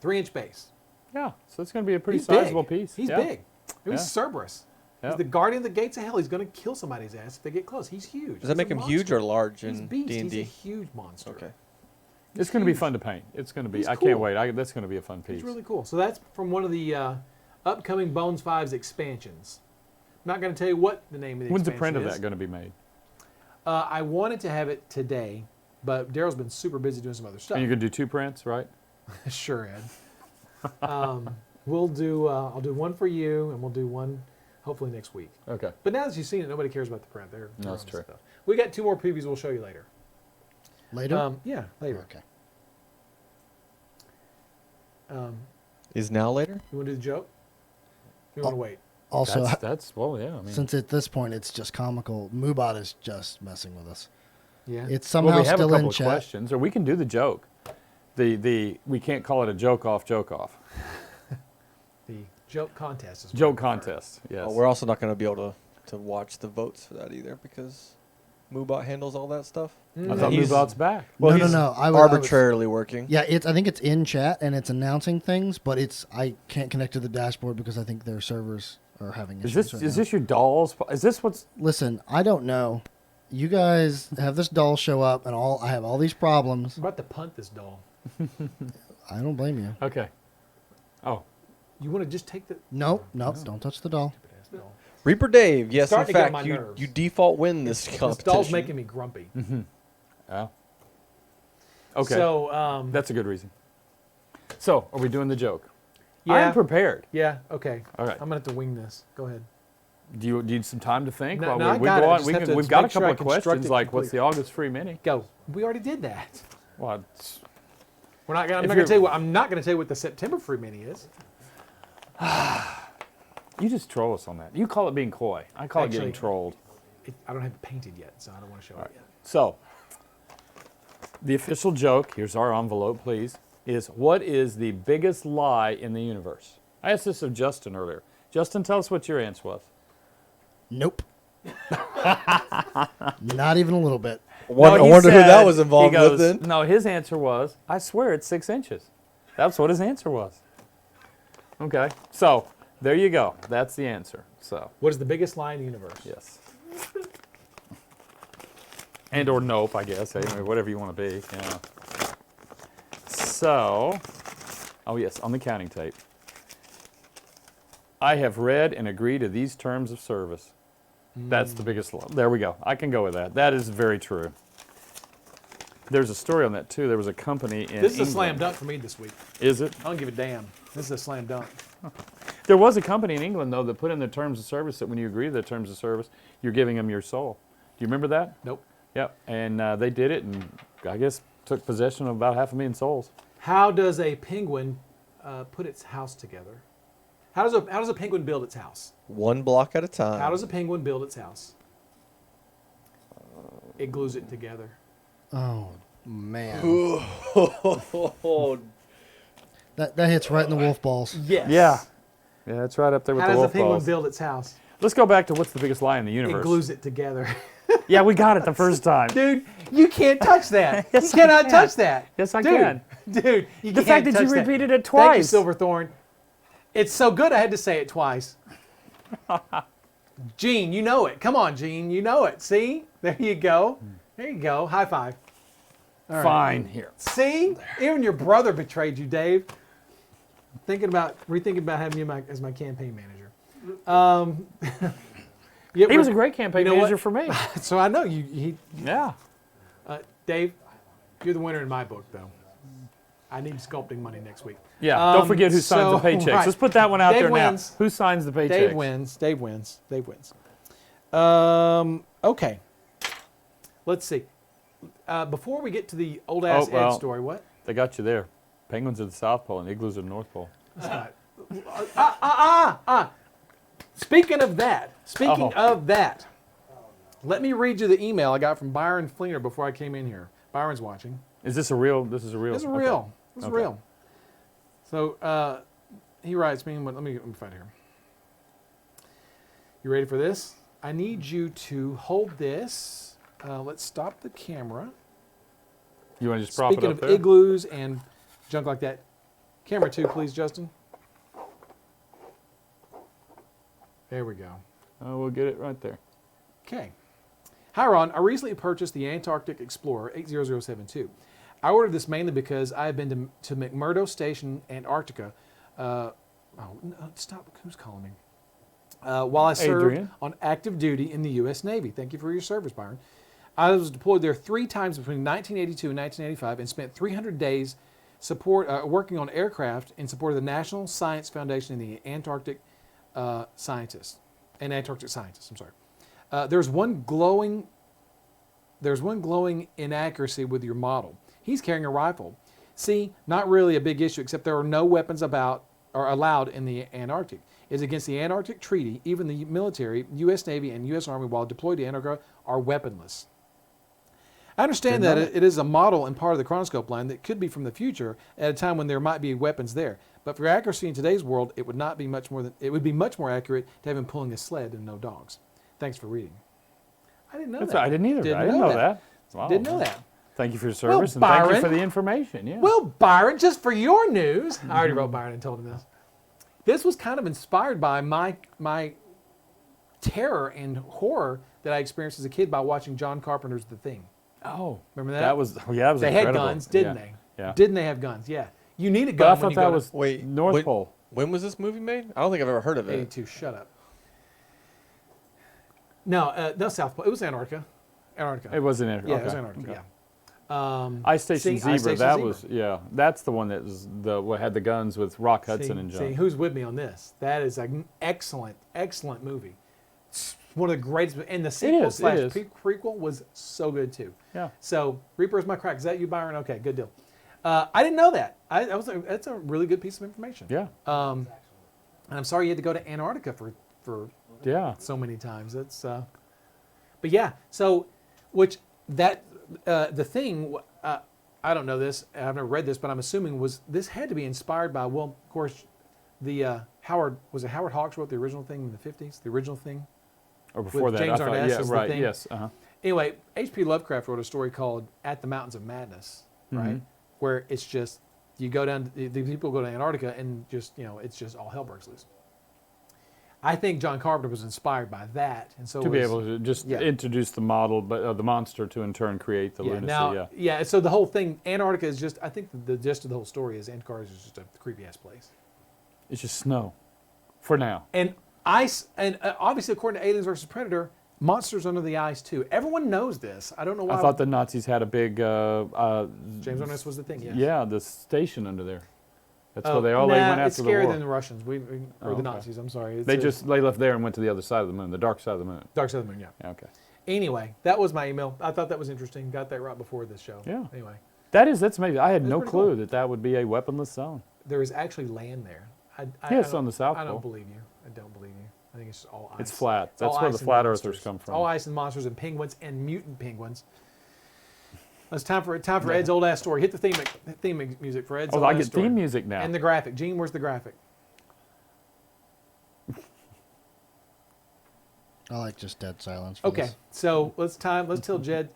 3-inch base. Yeah, so it's going to be a pretty He's sizable big. piece. He's Yeah. big. He's Yeah. Cerberus. Yeah. He's the guardian of the gates of hell. He's going to kill somebody's ass if they get close. He's huge. Does that make him huge or large He's in beast. D&D? He's a huge monster. Okay. It's going to be huge. fun to paint. It's going to be. He's I can't cool. wait. That's going to be a fun piece. It's really cool. So that's from one of the upcoming Bones 5's expansions. I'm not going to tell you what the name of the When's the expansion print of is. that going to be made? I wanted to have it today, but Daryl's been super busy doing some other stuff. And you're going to do 2 prints, right? Sure, Ed. We'll do. I'll do one for you, and we'll do one hopefully next week. Okay. But now that you've seen it, nobody cares about the print. They're That's on true. stuff. We got 2 more previews we'll show you later. Later? Yeah, later. Okay. Is now later? You want to do the joke? You want to wait? Also, That's well, yeah. I mean, since at this point it's just comical, Moobot is just messing with us. Yeah. It's somehow well, we have a still couple in of chat. questions, or we can do the joke. We can't call it a joke off. The joke contest is what Joke I prefer. contest. Yes. Oh, we're also not going to be able to watch the votes for that either because Moobot handles all that stuff. I thought He's Moobot's back. Well, no. he's I was- arbitrarily working. Yeah, I think it's in chat and it's announcing things, but I can't connect to the dashboard because I think their servers are having Is issues. this right is now. this your dolls? Is this what's? Listen, I don't know. You guys have this doll show up, and I have all these problems. I'm about to punt this doll. I don't blame you. Okay. Oh, You want to just take the Nope, don't touch the doll. stupid ass doll. Reaper Dave, yes, in starting to get on fact, my you nerves. default win this This competition. doll's making me grumpy. yeah. Okay. So That's a good reason. So, are we doing the joke? yeah, I am prepared. yeah, okay. All right. I'm gonna have to wing this. Go ahead. Do you need some time to think? No, while no, I we got go it. I on? just We have to we've got a make sure couple I of construct questions it like, what's the completely. August free mini? Go. We already did that. Well, it's, We're not gonna. I'm If not gonna you're- tell you what. I'm not gonna tell you what the September free mini is. you just troll us on that. You call it being coy. I call it getting Actually- trolled. I don't have it painted yet, so I don't want to show it yet. So, the official joke, here's our envelope, please, is what is the biggest lie in the universe? I asked this of Justin earlier. Justin, tell us what your answer was. Nope. Not even a little bit. No, I he wonder who that said- was involved he goes, with then. No, his answer was, I swear it's 6 inches. That's what his answer was. Okay, so there you go. That's the answer. So, What is the biggest lie in the universe? yes. And or nope, I guess. Anyway, whatever you want to be. Yeah. So, oh yes, on the counting tape. I have read and agreed to these terms of service. That's the biggest lie. There we go. I can go with that. That is very true. There's a story on that too. There was a company in This is a England. slam dunk for me this week. Is it? I don't give a damn. This is a slam dunk. There was a company in England though that put in the terms of service that when you agree to the terms of service, you're giving them your soul. Do you remember that? Nope. Yep. And they did it, and I guess took possession of about 500,000 souls. How does a penguin put its house together? How does a penguin build its house? One block at a time. How does a penguin build its house? It glues it together. Oh man, Oh, that hits right in the wolf balls. Yes. Yeah. Yeah, that's right up there with How the does a wolf penguin balls. build its house? Let's go back to what's the biggest lie in the It universe. glues it together. Yeah, we got it the first time. Dude, you can't touch that. Yes, you cannot I can. touch that. Yes, I Dude, can. Dude, you The can't fact that you touch repeated it Thank you, twice. Silverthorn. It's so good I had to say it twice. Gene, you know it. Come on, Gene, you know it. See? There you go. There you go. High five. All right. Fine. Here. See? Even your brother betrayed you, Dave. Rethinking about having you as my campaign manager. Yeah, He was a great campaign you know manager what? for me. So I know you. Yeah. Dave, you're the winner in my book, though. I need sculpting money next week. Yeah. Don't forget who signs the paychecks. right. Let's put that one out Dave there wins. now. Who signs the paychecks? Dave wins. Dave wins. Dave wins. Okay. Let's see. Before we get to the old ass Oh, well. Ed story, what? They got you there. Penguins are the South Pole and igloos are the North Pole. That's not. Speaking of that, let me read you the email I got from Byron Fleener before I came in here. Byron's watching. Is this a real? This is a real. This is okay. real. This is Okay. real. So he writes me. Let me find here. You ready for this? I need you to hold this. Let's stop the camera. You want to just prop Speaking it up of there? igloos and junk like that, camera 2, please, Justin. There we go. Oh, we'll get it right there. Okay. Hi, Ron. I recently purchased the Antarctic Explorer 80072. I ordered this mainly because I have been to McMurdo Station, Antarctica. No, stop. Who's calling me? While I served Adrian. on active duty in the U.S. Navy. Thank you for your service, Byron. I was deployed there 3 times between 1982 and 1985 and spent 300 days working on aircraft in support of the National Science Foundation and the Antarctic scientists. I'm sorry. There's one glowing inaccuracy with your model. He's carrying a rifle. See, not really a big issue, except there are no weapons allowed in the Antarctic. It's against the Antarctic Treaty. Even the military, U.S. Navy and U.S. Army, while deployed to Antarctica, are weaponless. I understand that it is a model and part of the chronoscope line that could be from the future at a time when there might be weapons there. But for accuracy in today's world, it would be much more accurate to have him pulling a sled and no dogs. Thanks for reading. I didn't know that. I didn't either. I didn't know that. Wow. Didn't know that. Thank you for your service and Byron. thank you for the information. Yeah. Well, Byron, just for your news, I already wrote Byron and told him this. This was kind of inspired by my terror and horror that I experienced as a kid by watching John Carpenter's The Thing. Oh, Remember that? That was They had incredible. guns, didn't Yeah. they? Yeah. Didn't they have guns? Yeah. You need a But gun I when thought you that go was Wait, North Pole. When was this movie made? I don't think I've ever heard of to it. 82. Shut up. No, South Pole. It was Antarctica. It wasn't it. Yeah, Okay. it was Antarctica. Okay. Yeah. Ice Station See, Ice Zebra. Station That Zebra. was that's the one that was what had the guns with Rock Hudson and See, John. who's with me on this? That is an excellent, excellent movie. It's one of the greatest, and the sequel is, it is. prequel was so good too. Yeah. So Reaper is my crack. Is that you, Byron? Okay, good deal. I didn't know that. That's a really good piece of information. Yeah. And I'm sorry you had to go to Antarctica for Yeah. so many times. That's, but yeah. So, the thing. I don't know this. I've never read this, but I'm assuming this had to be inspired by. Well, of course, the Howard Hawks wrote the original thing in the 50s. The original thing. Or before that, James I thought, Arness yeah, is the right, thing. yes, uh-huh. Anyway, H.P. Lovecraft wrote a story called "At the Mountains of Madness," right? Mhm. Where it's just you go down. The people go to Antarctica and just it's just all hell breaks loose. I think John Carpenter was inspired by that, and so To be able to just yeah. introduce the model, but the monster to in turn create the lunacy. Now, yeah. So the whole thing, Antarctica is just. I think the gist of the whole story is Antarctica is just a creepy ass place. It's just snow, for now. And ice, and obviously according to Aliens vs Predator, monsters under the ice too. Everyone knows this. I don't know why. I thought the Nazis had a big. James Arness was the thing. Yes. Yeah, the station under there. That's Oh, where they went it's after the scarier war. than the Russians. Or Oh, the okay. Nazis. I'm sorry. They left there and went to the other side of the moon, the dark side of the moon. Dark Side of the Moon. Yeah. Yeah, okay. Anyway, that was my email. I thought that was interesting. Got that right before this show. Yeah. Anyway, That's amazing. I had That's no pretty clue cool. that would be a weaponless zone. there is actually land there. Yes, on the South I Pole. don't believe you. I don't believe you. I think it's just all ice. It's flat. It's all That's where ice the and flat monsters. earthers come It's from. all ice and monsters and penguins and mutant penguins. It's time for Ed's old ass story. Hit the theme music for Ed's Oh, old I ass get story. theme music now. And the graphic. Gene, where's the graphic? I like just dead silence. For Okay, this. so let's tell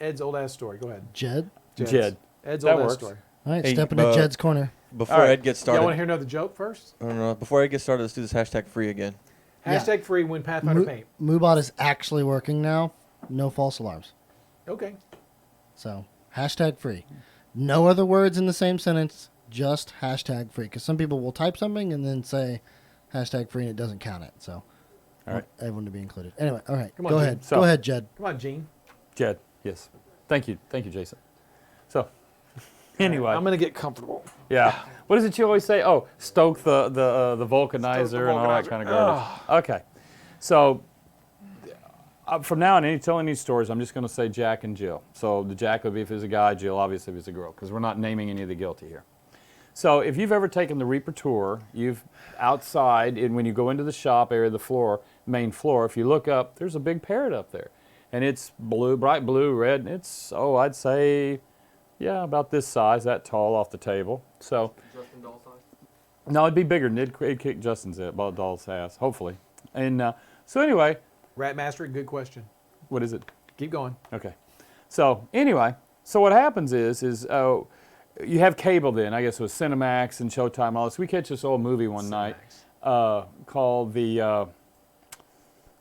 Ed's old ass story. Go ahead. Jed. Jed's. Jed. Ed's That old ass works. story. All right, Hey, step into Jed's corner. Before All right. Ed gets Y'all want to started, hear another joke first? I don't know. Before Ed gets started, let's do this hashtag free again. Yeah. Hashtag free win Pathfinder paint. Moobot is actually working now. No false alarms. Okay. So hashtag free. No other words in the same sentence. Just hashtag free. Because some people will type something and then say hashtag free and it doesn't count it. So All right. everyone to be included. Anyway, all right. Come on, Go Jed. ahead. So- Go ahead, Jed. Come on, Gene. Jed, yes. Thank you, Jason. So, anyway, I'm going to get comfortable. yeah. What is it you always say? Oh, stoke the vulcanizer and all that vulcanizer. kind of garbage. Okay. So, from now on, telling these stories, I'm just going to say Jack and Jill. So the Jack would be if he's a guy, Jill obviously if he's a girl, because we're not naming any of the guilty here. So if you've ever taken the Reaper tour, you've outside, and when you go into the shop area, the floor, main floor, if you look up, there's a big parrot up there. And it's blue, bright blue, red, and it's, I'd say, yeah, about this size, that tall off the table. So, Justin doll size? no, it'd be bigger, and it'd kick Justin's doll's ass, hopefully. And so anyway, Rat Master, good question. what is it? Keep going. Okay. So anyway, so what happens is you have cable then, I guess it was Cinemax and Showtime, all this. We catch this old movie one night called the,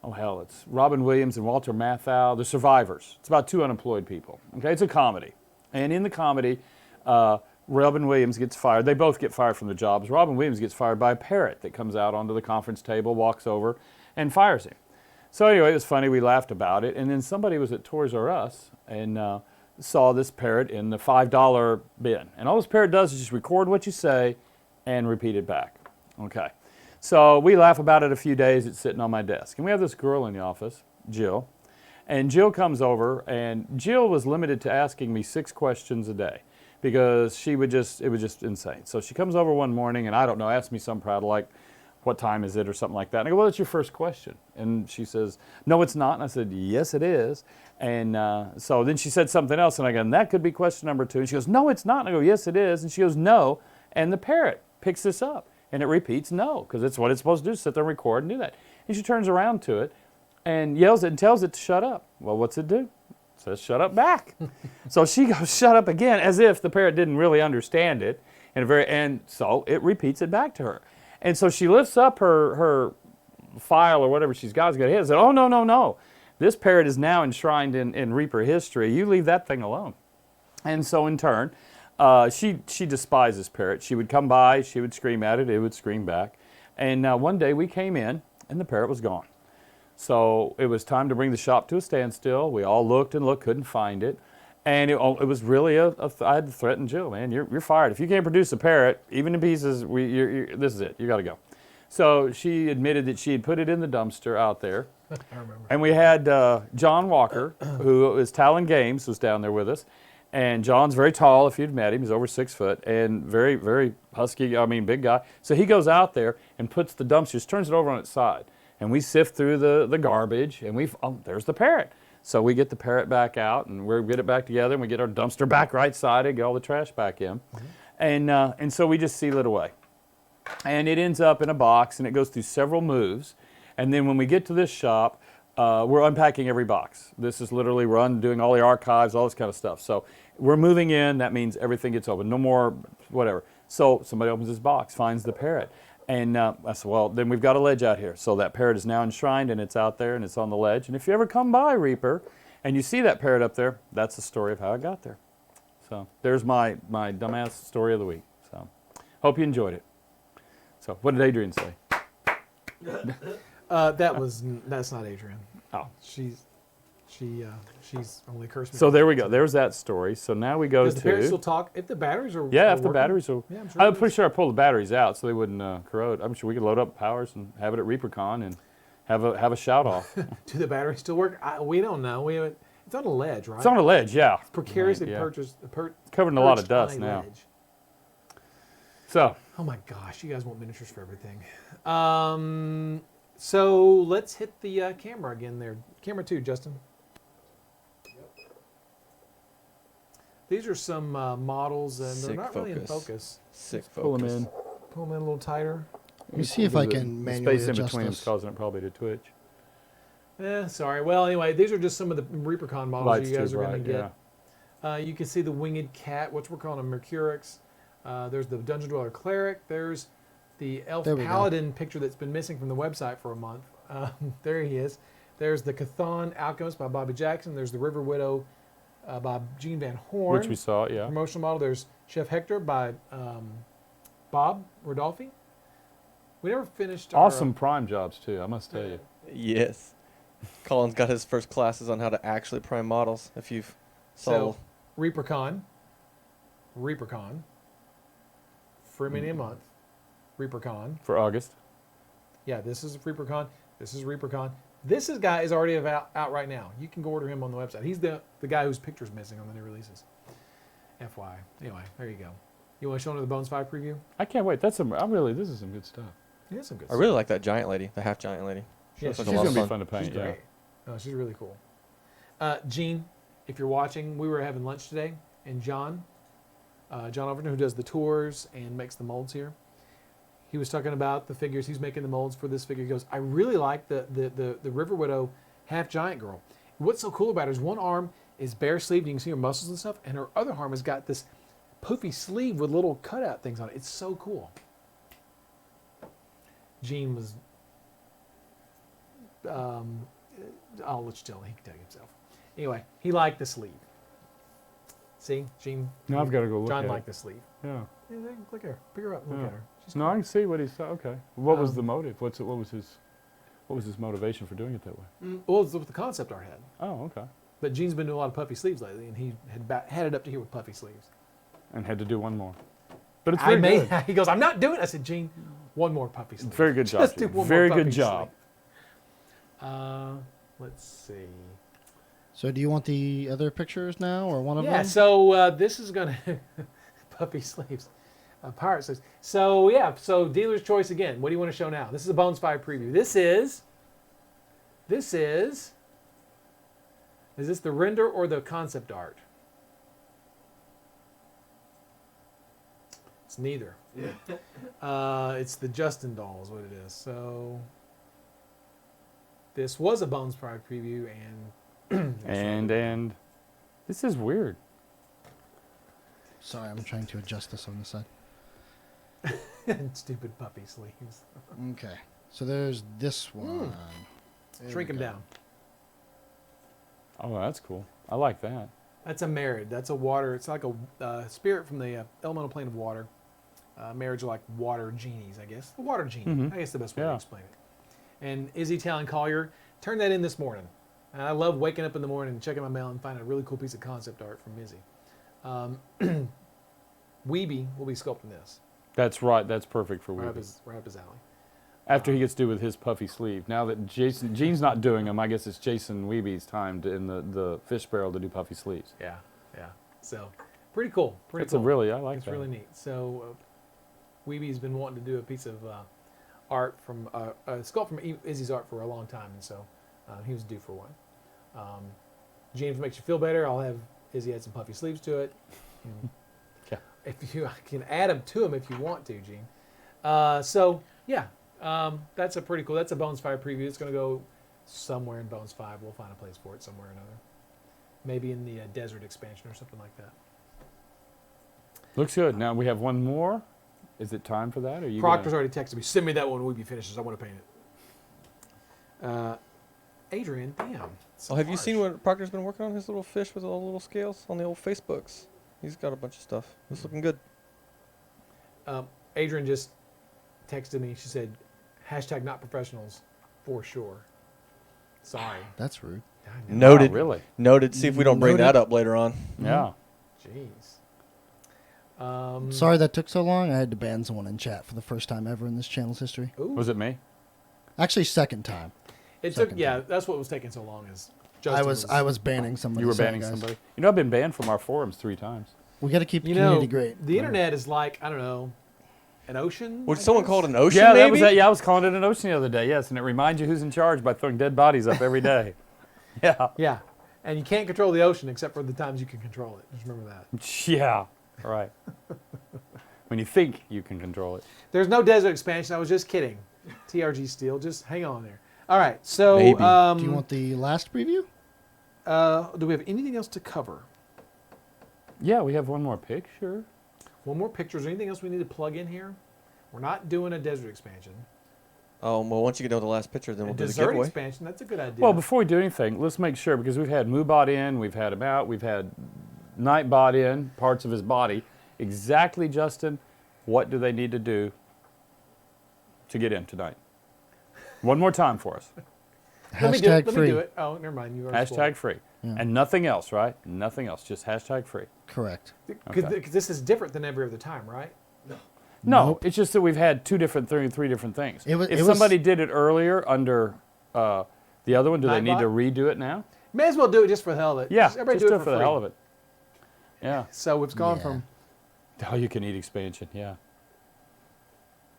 it's Robin Williams and Walter Matthau, The Survivors. It's about two unemployed people. Okay, it's a comedy. And in the comedy, Robin Williams gets fired. They both get fired from the jobs. Robin Williams gets fired by a parrot that comes out onto the conference table, walks over, and fires him. So anyway, it was funny. We laughed about it. And then somebody was at Toys R Us and saw this parrot in the $5 bin. And all this parrot does is just record what you say and repeat it back. Okay. So we laugh about it a few days. It's sitting on my desk. And we have this girl in the office, Jill. And Jill comes over, and Jill was limited to asking me 6 questions a day because it was just insane. So she comes over one morning, and I don't know, asked me some proud like, what time is it or something like that. And I go, well, that's your first question. And she says, no, it's not. And I said, yes, it is. And so then she said something else, and I go, and that could be question number 2. And she goes, no, it's not. And I go, yes, it is. And she goes, no. And the parrot picks this up, and it repeats no, because it's what it's supposed to do, sit there and record and do that. And she turns around to it and yells it and tells it to shut up. Well, what's it do? It says, shut up back. So she goes, shut up again, as if the parrot didn't really understand it. And so it repeats it back to her. And so she lifts up her file or whatever she's got ahead and said, oh, no. This parrot is now enshrined in Reaper history. You leave that thing alone. And so in turn, she despises parrot. She would come by, she would scream at it would scream back. And one day we came in, and the parrot was gone. So it was time to bring the shop to a standstill. We all looked and looked, couldn't find it. And it was really I had to threaten Jill, man, you're fired. If you can't produce a parrot, even in pieces, this is it. You got to go. So she admitted that she had put it in the dumpster out there. I remember. And we had John Walker, who is Talon Games, was down there with us. And John's very tall, if you'd met him. He's over 6 foot and very, very husky, big guy. So he goes out there and puts the dumpsters, turns it over on its side. And we sift through the garbage, and there's the parrot. So we get the parrot back out, and we get it back together, and we get our dumpster back right-sided, get all the trash back in. Mm-hmm. And so we just seal it away. And it ends up in a box, and it goes through several moves. And then when we get to this shop, we're unpacking every box. This is literally doing all the archives, all this kind of stuff. So we're moving in. That means everything gets open. No more whatever. So somebody opens this box, finds the parrot. And I said, well, then we've got a ledge out here. So that parrot is now enshrined, and it's out there, and it's on the ledge. And if you ever come by, Reaper, and you see that parrot up there, that's the story of how I got there. So there's my dumbass story of the week. So hope you enjoyed it. So what did Adrian say? That's not Adrian. Oh. She's only cursed me. So there we go. There's that story. So now we go Does the parrot to... still talk if the batteries are Yeah, are if the working? batteries are... Yeah, I'm sure. I'm pretty sure I pulled the batteries out so they wouldn't corrode. I'm sure we could load up powers and have it at ReaperCon and have a shout-off. Do the batteries still work? We don't know. We haven't. It's on a ledge, right? It's on a ledge, yeah. Precariously Yeah. purchased. It's covered in a lot of perched on dust a now. ledge. So, Oh my gosh, you guys want miniatures for everything. So let's hit the camera again there. Camera 2, Justin. These are some models, and they're Sick not really in focus. focus. Sick pull them focus. in. Pull them in a little tighter. Let me see if I can The manually space in adjust between is this. causing it probably to twitch. Sorry. Well, anyway, these are just some of the ReaperCon models Light's you guys too are going to bright, get. You can see the winged cat, which we're calling a Mercurix. There's the Dungeon Dweller Cleric. There's the Elf There we go. Paladin picture that's been missing from the website for a month. There he is. There's the Chthon Alchemist by Bobby Jackson. There's the River Widow by Gene Van Horn. Which we saw, yeah. Promotional model. There's Chef Hector by Bob Rodolfi. We never finished our, Awesome prime jobs, too, I must tell you. Yes. Colin's got his first classes on how to actually prime models. If you've So, ReaperCon. For a month. ReaperCon. For August. Yeah, this is ReaperCon. This is ReaperCon. This guy is already out right now. You can go order him on the website. He's the guy whose picture's missing on the new releases. FY. Anyway, there you go. You want to show him the Bones 5 preview? I can't wait. This is some good stuff. It is some good I really like that giant lady, the half giant lady. She Yeah, looks like She's a lot going of to be fun. fun to paint, She's yeah. great. No, she's really cool. Gene, if you're watching, we were having lunch today, and John Overton, who does the tours and makes the molds here, he was talking about the figures. He's making the molds for this figure. He goes, I really like the River Widow half giant girl. What's so cool about her is one arm is bare sleeved. You can see her muscles and stuff, and her other arm has got this poofy sleeve with little cutout things on it. It's so cool. Gene was. I'll let you tell him. He can tell you himself. Anyway, he liked the sleeve. See, Gene. Now I've got to go look John at liked it. the sleeve. Yeah. Yeah, look at her. Pick her up. Look Yeah. at her. She's No, I can see what he's okay. What was Um, the motive? What was his motivation for doing it that way? Well, it's what the concept art had. Oh, okay. But Gene's been doing a lot of puffy sleeves lately, and he had it up to here with puffy sleeves. And had to do one more. But it's I very made. good. He goes, I'm not doing it. I said, Gene, one more puffy sleeve. Very good job. Just do Gene. one Very more good puffy job. sleeve. Let's see. So do you want the other pictures now, or one of Yeah, them? so this is going to puppy sleeves, pirate sleeves. So yeah, so dealer's choice again. What do you want to show now? This is a Bones 5 preview. This is this the render or the concept art? It's neither. It's the Justin doll is what it is. So this was a Bones 5 preview, and And this is weird. Sorry, I'm trying to adjust this on the side. stupid puppy sleeves. Okay. So there's this one. There Shrink we them go. down. Oh, that's cool. I like that. That's a Merid. That's a water. It's like a spirit from the elemental plane of water. Marids are like water genies, I guess. A water genie. Mhm. I guess the best way to Yeah. explain it. And Izzy Talon Collier turned that in this morning. And I love waking up in the morning and checking my mail and finding a really cool piece of concept art from Izzy. Weeby will be sculpting this. That's right. That's perfect for Right up Weeby. his alley. After he gets to do with his puffy sleeve. Now that Gene's not doing them, I guess it's Jason Weeby's time in the fish barrel to do puffy sleeves. Yeah, yeah. So pretty cool. Pretty That's cool. I like It's that. really neat. So Weeby's been wanting to do a piece of art from a sculpt from Izzy's art for a long time, and so he was due for one. James makes you feel better. I'll have Izzy add some puffy sleeves to it. Yeah. If you I can add them to him if you want to, Gene. So yeah, that's a pretty cool. That's a Bones 5 preview. It's going to go somewhere in Bones 5. We'll find a place for it somewhere or another. Maybe in the desert expansion or something like that. Looks good. Now we have one more. Is it time for that? Or you Proctor's gonna- already texted me. Send me that one when Weeby finishes. I want to paint it. Adrian, damn. Oh, have you seen what Proctor's been working on? His little fish with all the little scales on the old Facebooks. He's got a bunch of stuff. It's looking good. Adrian just texted me. She said, #not professionals for sure. Sorry. That's rude. I know. Noted. Wow, really? Noted. See if we don't bring Noted. that up later on. Yeah. Jeez. Sorry that took so long. I had to ban someone in chat for the first time ever in this channel's history. Ooh. Was it me? Actually, second time. It took, second yeah, time. that's what was taking so long is I Justin was banning somebody. You were Sorry, banning guys. somebody? You know, I've been banned from our forums 3 times. We got to keep the You know, community great. the internet is like, I don't know, an ocean? Would I someone guess? call it an ocean, Yeah, maybe? that was that. Yeah, I was calling it an ocean the other day. Yes, and it reminds you who's in charge by throwing dead bodies up every day. Yeah. Yeah. And you can't control the ocean except for the times you can control it. Just remember that. Yeah. Right. When you think you can control it. There's no desert expansion. I was just kidding. TRG Steel. Just hang on there. All right. So, Maybe. Do you want the last preview? do we have anything else to cover? Yeah, we have one more picture. One more picture. Is there anything else we need to plug in here? We're not doing a desert expansion. Well, once you get to the last picture, then A we'll do the desert giveaway. expansion, that's a good idea. Well, before we do anything, let's make sure, because we've had Moobot in, we've had him out, we've had Nightbot in, parts of his body. Exactly, Justin, what do they need to do to get in tonight? One more time for us. let me do it. Hashtag Let free. me do it. Oh, never mind. You already Hashtag free. Yeah. And nothing else, right? Nothing else, just hashtag free. Correct. Because Okay. this is different than every other time, right? No, Nope. it's just that we've had three different things. It was- if it was- somebody did it earlier under the other one, do they need to Nightbot? redo it now? May as well do it just for the hell of it. Yeah, everybody just do it for the free. hell of it. Yeah. So it's gone Yeah. from. Oh, you can eat expansion, yeah.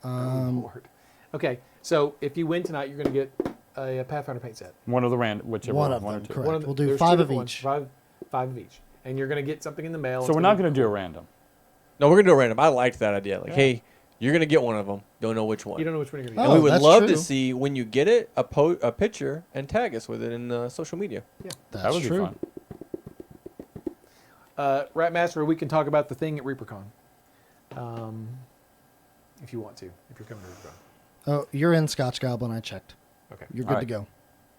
Oh, Lord. Okay, so if you win tonight, you're going to get a Pathfinder paint set. One of the whichever One of or them, two. correct. One of the- We'll do there's 5 two of different ones, each. five of each, and you're going to get something in the mail. So It's we're gonna not be going to do a cool. random. No, we're gonna do a random. I liked that idea. Like, Yeah. hey, you're gonna get one of them. Don't know which one. You don't know which one you're going to And get. we would that's love to true. see when you get it a picture and tag us with it in social media. That's That would true. be fun. Ratmaster, we can talk about the thing at ReaperCon. If you want to, if you're coming to ReaperCon. Oh, you're in Scotch Goblin. I checked. Okay. You're All good right. to go.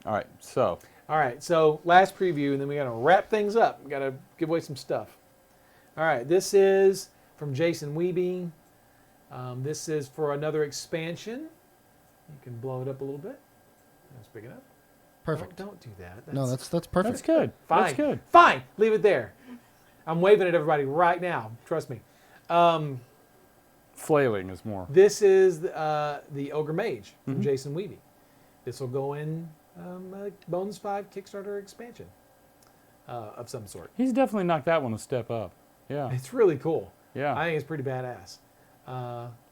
All right, so All right, so last preview, and then we got to wrap things up. We got to give away some stuff. All right, this is from Jason Weeby. This is for another expansion. You can blow it up a little bit. That's big enough. Perfect. Don't do that. No, that's perfect. that's good. fine. That's good. Fine, leave it there. I'm waving at everybody right now. Trust me. Flailing is more. This is the Ogre Mage from Mhm. Jason Weeby. This will go in a Bones 5 Kickstarter expansion of some sort. He's definitely knocked that one a step up. Yeah, It's really cool. yeah. I think it's pretty badass.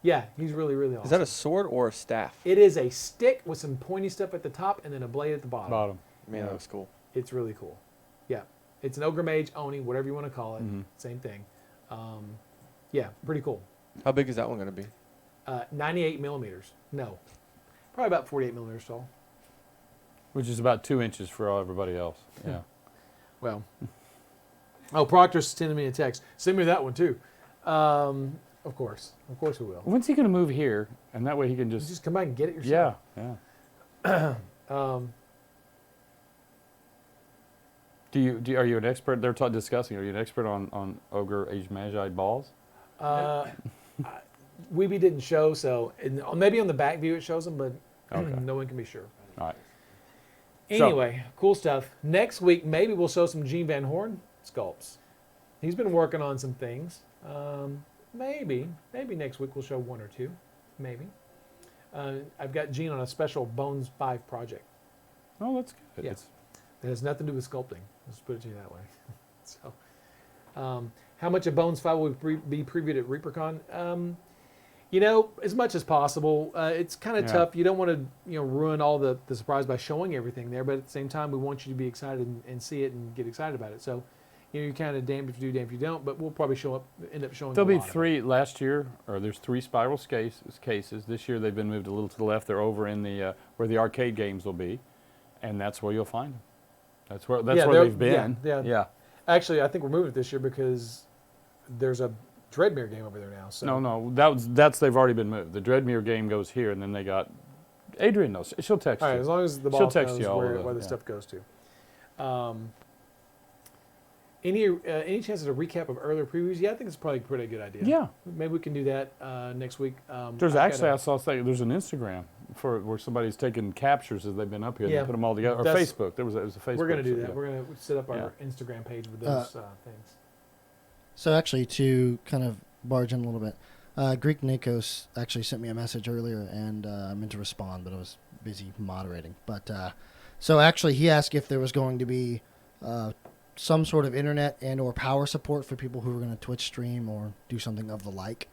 Yeah, he's really, really awesome. Is that a sword or a staff? It is a stick with some pointy stuff at the top and then a blade at the bottom. Bottom. Man, Yeah. that looks cool. It's really cool. Yeah, it's an Ogre Mage, Oni, whatever you want to call it. Mhm. Same thing. Yeah, pretty cool. How big is that one gonna be? 98 millimeters. No, probably about 48 millimeters tall. Which is about 2 inches for everybody else. Yeah. Well, oh, Proctor's sending me a text. Send me that one too. Of course we will. When's he going to move here? And that way he can You just. just come back and get it yourself. Yeah, yeah. Um, Are you an expert? They're discussing. Are you an expert on Ogre Age Magi balls? Weeby didn't show, so maybe on the back view it shows them, but Okay. no one can be sure. All right. So- Anyway, cool stuff. Next week, maybe we'll show some Gene Van Horn sculpts. He's been working on some things. Maybe next week we'll show one or two. Maybe. I've got Gene on a special Bones 5 project. Oh, that's good. Yeah. It's- It has nothing to do with sculpting. Let's put it to you that way. So, how much of Bones 5 will be previewed at ReaperCon? As much as possible. It's kind of Yeah. tough. You don't want to, ruin all the surprise by showing everything there, but at the same time, we want you to be excited and see it and get excited about it. So, you're kind of damned if you do, damned if you don't. But we'll probably end up showing. There'll a be lot of it. 3 last year, or there's 3 spiral cases. This year they've been moved a little to the left. They're over in the where the arcade games will be, and that's where you'll find them. That's where Yeah, they've been. yeah. Actually, I think we're moving it this year because there's a Dreadmere game over there now. So No, that's they've already been moved. The Dreadmere game goes here, and then they got Adrian knows. She'll text All right, you. as long as the She'll boss text knows you all where, of the- where the yeah. stuff goes to. Any chances of a recap of earlier previews? Yeah, I think it's probably a pretty good idea. Yeah. Maybe we can do that next week. There's I've actually got I saw something. There's an Instagram for where somebody's taking captures as they've been up here. Yeah, and they put them all together. Or that's- Facebook. It was a Facebook. we're going to do so, that. yeah. We're going to set up our Yeah. Instagram page with those things. So actually, to kind of barge in a little bit, Greek Nikos actually sent me a message earlier, and I meant to respond, but I was busy moderating. But so actually, he asked if there was going to be some sort of internet and or power support for people who are going to Twitch stream or do something of the like.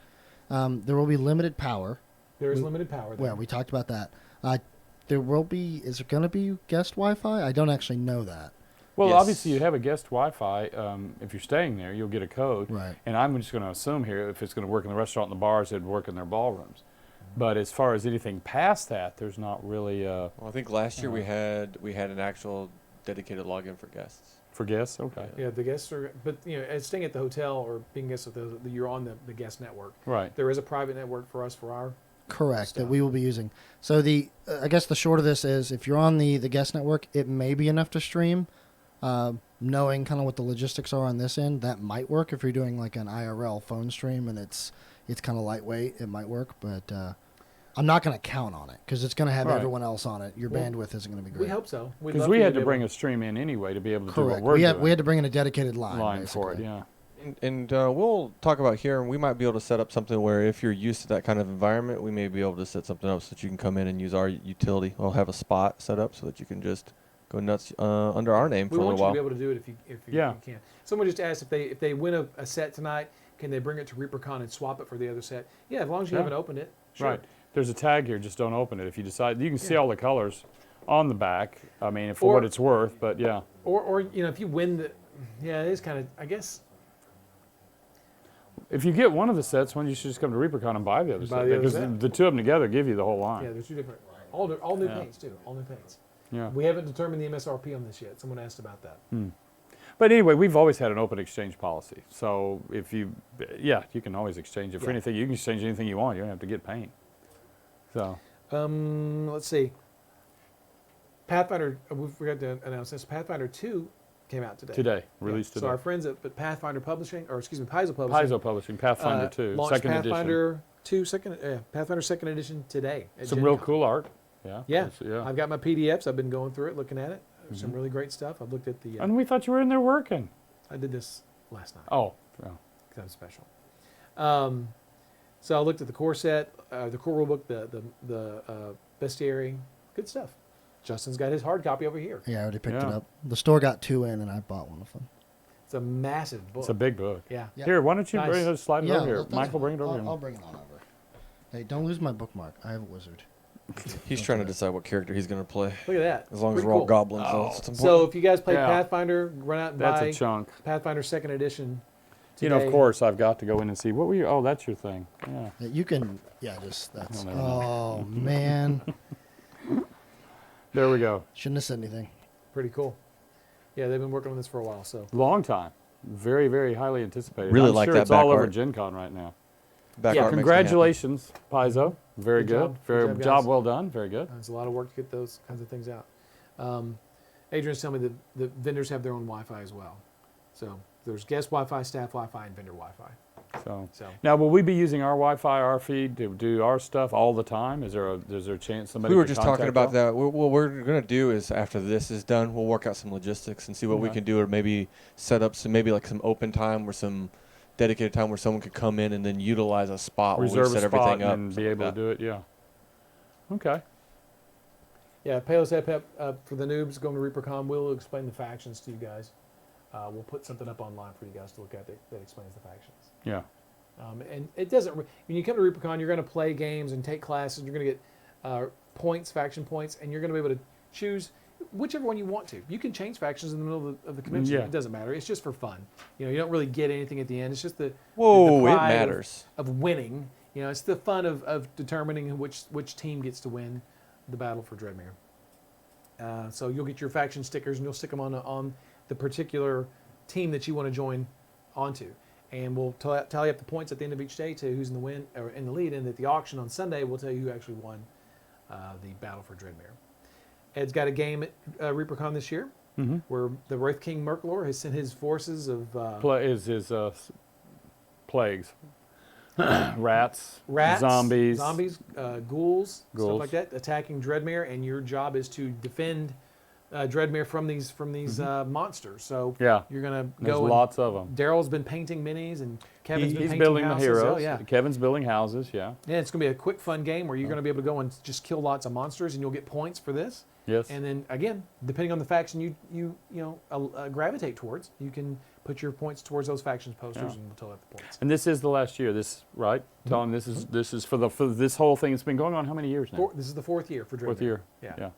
There will be limited power. There is We- limited power there. Well, we talked about that. There will be. Is there going to be guest Wi-Fi? I don't actually know that. Well, Yes. obviously you have a guest Wi-Fi. If you're staying there, you'll get a code. Right. And I'm just going to assume here, if it's going to work in the restaurant and the bars, it'd work in their ballrooms. But as far as anything past that, there's not really. Well, I think last year we had an actual dedicated login for guests. For guests, okay. Yeah, the guests are, but as staying at the hotel or being guests at you're on the guest network. Right. There is a private network for us for our. Correct, Stuff. that we will be using. So I guess the short of this is, if you're on the guest network, it may be enough to stream. Knowing kind of what the logistics are on this end, that might work. If you're doing like an IRL phone stream and it's kind of lightweight, it might work. But I'm not going to count on it because it's going to have Right. everyone else on it. Your Well, bandwidth isn't going to be We great. hope so. We'd Because love we for you had be to able bring a stream in anyway to be able to do what Correct. we're We doing. had to bring in a dedicated line for it, basically. yeah. And we'll talk about here, and we might be able to set up something where if you're used to that kind of environment, we may be able to set something up so that you can come in and use our utility. We'll have a spot set up so that you can just go nuts under our name We for a want little you to while. be able to do it if you Yeah. can. Someone just asked if they win a set tonight, can they bring it to ReaperCon and swap it for the other set? Yeah, as long as you Yeah. haven't opened it. Sure. Right. There's a tag here, just don't open it. If you decide, you can see Yeah. all the colors on the back. I mean, for Or- what it's worth, but yeah. Or if you win it is kind of, I guess. If you get one of the sets, when you should just come to ReaperCon and buy the other Buy set. the other Because set. the two of them together give you the whole line. Yeah, there's two different. All new Yeah. paints too. All new paints. Yeah. We haven't determined the MSRP on this yet. Someone asked about that. But anyway, we've always had an open exchange policy. So if you can always exchange it for Yeah. anything. You can exchange anything you want. You don't have to get paint. So Let's see. Pathfinder. We forgot to announce this. Pathfinder 2 came out today. today, Yeah. released So today. our friends at Pathfinder Publishing, or excuse me, Paizo Publishing, Paizo Publishing, Pathfinder 2, launched second edition. Pathfinder 2 Pathfinder second edition today. At Some Gen real Con. cool art. Yeah. Yeah. Yeah. I've got my PDFs. I've been going through it, looking at it. There's Mm-hmm. some really great stuff. I've looked at the. And we thought you were in there working. I did this last night. Oh. Yeah. Because I'm special. So I looked at the core set, the core rulebook, the bestiary. Good stuff. Justin's got his hard copy over here. Yeah, I already picked it Yeah. up. The store got 2 in, and I bought one of them. It's a massive book. It's a big book. Yeah. Yeah. Here, why don't you Nice. bring it, slide it over here? that's Michael, fine. bring it over I'll here. bring it on over. Hey, don't lose my bookmark. I have a wizard. He's trying to decide what character he's going to play. Look at that. As long as Pretty we're all cool. goblins, Oh. that's what's So important. if you guys play Yeah. Pathfinder, run out and That's buy a chunk. Pathfinder second edition. You know, of today. course, I've got to go in and see. What were you? Oh, that's your thing. Yeah. Yeah, you can. Yeah, just that's. Oh, never mind. Oh man, There we go. shouldn't have said anything. Pretty cool. Yeah, they've been working on this for a while. So Long time. Very, very highly anticipated. Really I'm like sure that it's all back over art. Gen Con right now. Back yeah, art makes me happy. Congratulations, Paizo. Very Good good. job. Very Good job, job guys. well done. Very good. there's a lot of work to get those kinds of things out. Adrian's telling me that the vendors have their own Wi-Fi as well. So there's guest Wi-Fi, staff Wi-Fi, and vendor Wi-Fi. So So now, will we be using our Wi-Fi, our feed to do our stuff all the time? Is there a chance somebody? We were could just talking contact about us? that. What we're going to do is after this is done, we'll work out some logistics and see what we Okay. can do, or maybe set up some maybe like some open time or some dedicated time where someone could come in and then utilize a spot where we Reserve set a spot everything up and be something able like to do it. Yeah. Okay. yeah, Palos Epep for the noobs going to ReaperCon. We'll explain the factions to you guys. We'll put something up online for you guys to look at that explains the factions. Yeah. And it doesn't. When you come to ReaperCon, you're going to play games and take classes. You're going to get points, faction points, and you're going to be able to choose whichever one you want to. You can change factions in the middle of the convention. Yeah. It doesn't matter. It's just for fun. You know, you don't really get anything at the end. It's just the Whoa, it pride matters. of winning. You know, it's the fun of determining which team gets to win the battle for Dreadmere. So you'll get your faction stickers and you'll stick them on the particular team that you want to join onto. And we'll tally up the points at the end of each day to who's in the win or in the lead. And at the auction on Sunday, we'll tell you who actually won the battle for Dreadmere. Ed's got a game at ReaperCon this year where the Wraith King Merklor has sent his forces of Is plagues, rats, rats, zombies, ghouls, stuff Ghouls. like that, attacking Dreadmere, and your job is to defend Dreadmere from these monsters. So Yeah. you're gonna There's go. lots of them. Daryl's been painting minis, and Kevin's been He's painting building the houses. heroes. Oh, yeah. Kevin's building houses. Yeah. Yeah, it's gonna be a quick, fun game where you're gonna be able to go and just kill lots of monsters, and you'll get points for this. Yes. And then again, depending on the faction you gravitate towards, you can put your points towards those factions posters, Yeah. and we'll tell out the points. And this is the last year. This right, Tom? This is for this whole thing. It's been going on how many years now? This is the fourth year for Dreadmere. Fourth year. Yeah. Yeah.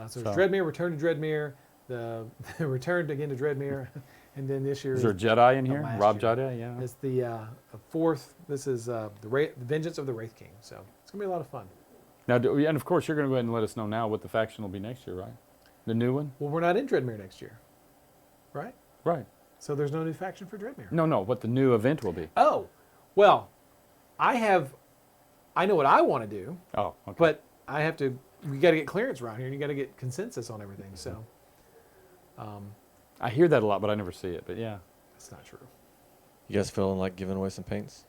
So So- it's Dreadmere, Return to Dreadmere, the Returned again to Dreadmere, and then this year Is there a Jedi in here? last Rob year. Jedi. Yeah. it's the fourth. This is the Vengeance of the Wraith King. So it's gonna be a lot of fun. Now, and of course, you're going to go ahead and let us know now what the faction will be next year, right? The new one? Well, we're not in Dreadmere next year, right? Right. So there's no new faction for Dreadmere. No, what the new event will be. Oh, well, I know what I want to do, Oh, okay. but we got to get clearance around here, and you got to get consensus on everything. So, I hear that a lot, but I never see it. But yeah. that's not true. You guys feeling like giving away some paints?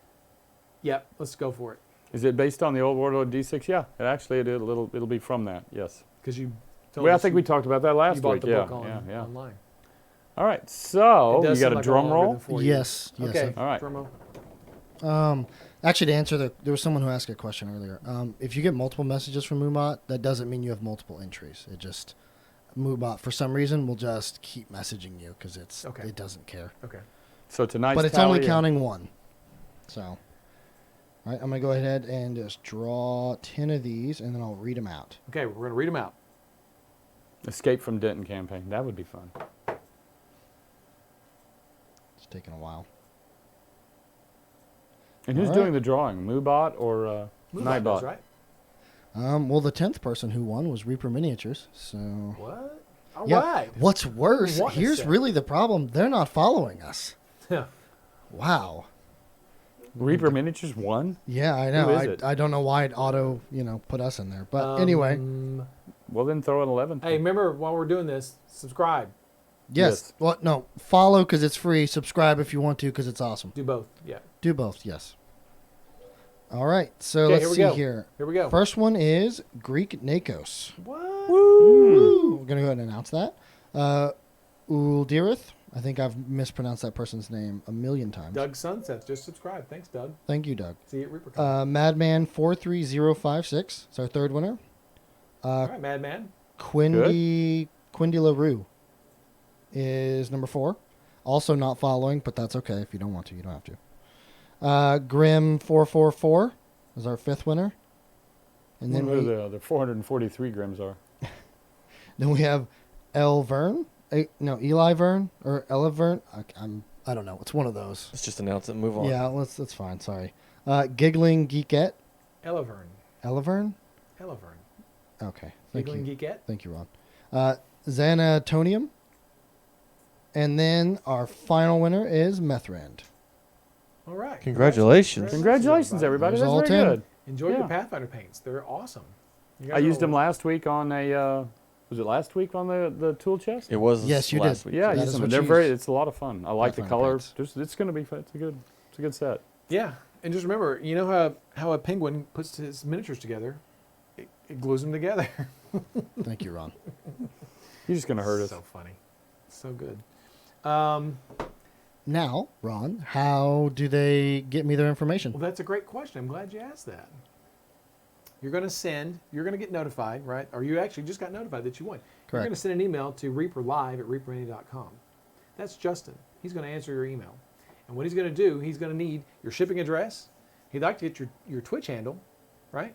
Yep, let's go for it. Is it based on the old Warlord D6? Yeah, it'll be from that. Yes. Because you told Well, I us think we talked about that you last bought week. the Yeah, book yeah. online. All right. So It does you got seem a like drum longer roll. than 4 years. Yes. Yes. Okay. All right. Drum roll. Actually, to answer there was someone who asked a question earlier. If you get multiple messages from Moobot, that doesn't mean you have multiple entries. It just Moobot for some reason will just keep messaging you because Okay. it doesn't care. Okay. So tonight's But it's tally, only counting one. So, all right, I'm gonna go ahead and just draw 10 of these, and then I'll read them out. Okay, we're going to read them out. Escape from Denton campaign. That would be fun. It's taking a while. And who's All right. doing the drawing? Moobot or Moonlight Nightbot? does, right? Well, the 10th person who won was Reaper Miniatures. So, What? All yeah. right. What's worse? What is Here's that? really the problem. They're not following us. Yeah. Wow. Reaper Miniatures won? Yeah, I know. Who is it? I don't know why it auto, put us in there. But anyway, Well, then throw an 11. Hey, remember while we're doing this, subscribe. yes. yes. Well, no, follow because it's free. Subscribe if you want to because it's awesome. Do both. Yeah. Do both, yes. All right, so Okay, let's here we see go. here. Here we go. First one is Greek Nakos. What? We're going to go ahead and announce that. Uldirith. I think I've mispronounced that person's name a million times. Doug Sunsets. Just subscribe. Thanks, Doug. Thank you, Doug. See you at ReaperCon. Madman 43056. It's our third winner. All right, Madman. Quindy LaRue is number 4. Also not following, but that's okay. If you don't want to, you don't have to. Grim 444 is our 5th winner. And then Who the other 443 Grims are. then we have Eli Vern or Ella Vern. I don't know. It's one of those. Let's just announce it and move on. Yeah, that's fine. Sorry. Giggling Geekette. Elavern. Ella Vern. Elavern. Okay. Thank Giggling you. Geekette. Thank you, Ron. Xanatonium. And then our final winner is Methrand. All right. Congratulations. Congratulations, everybody. There's That's all very 10. good. Enjoy your Yeah. Pathfinder paints. They're awesome. You I guys used are- them last week on a. Was it last week on the tool chest? It was Yes, you last did. week. Yeah, I That used is them. what They're you very. used. It's a lot of fun. I like the Pathfinder color. paints. It's going to be fun. It's a good set. Yeah, and just remember, you know how a penguin puts his miniatures together? It glues them together. Thank you, Ron. You're just going to hurt us. So funny. So good. Now, Ron, how do they get me their information? Well, that's a great question. I'm glad you asked that. You're going to get notified, right? Or you actually just got notified that you won. You're Correct. going to send an email to reaperlive@reapermini.com. That's Justin. He's going to answer your email. And what he's going to do, he's going to need your shipping address. He'd like to get your Twitch handle, right?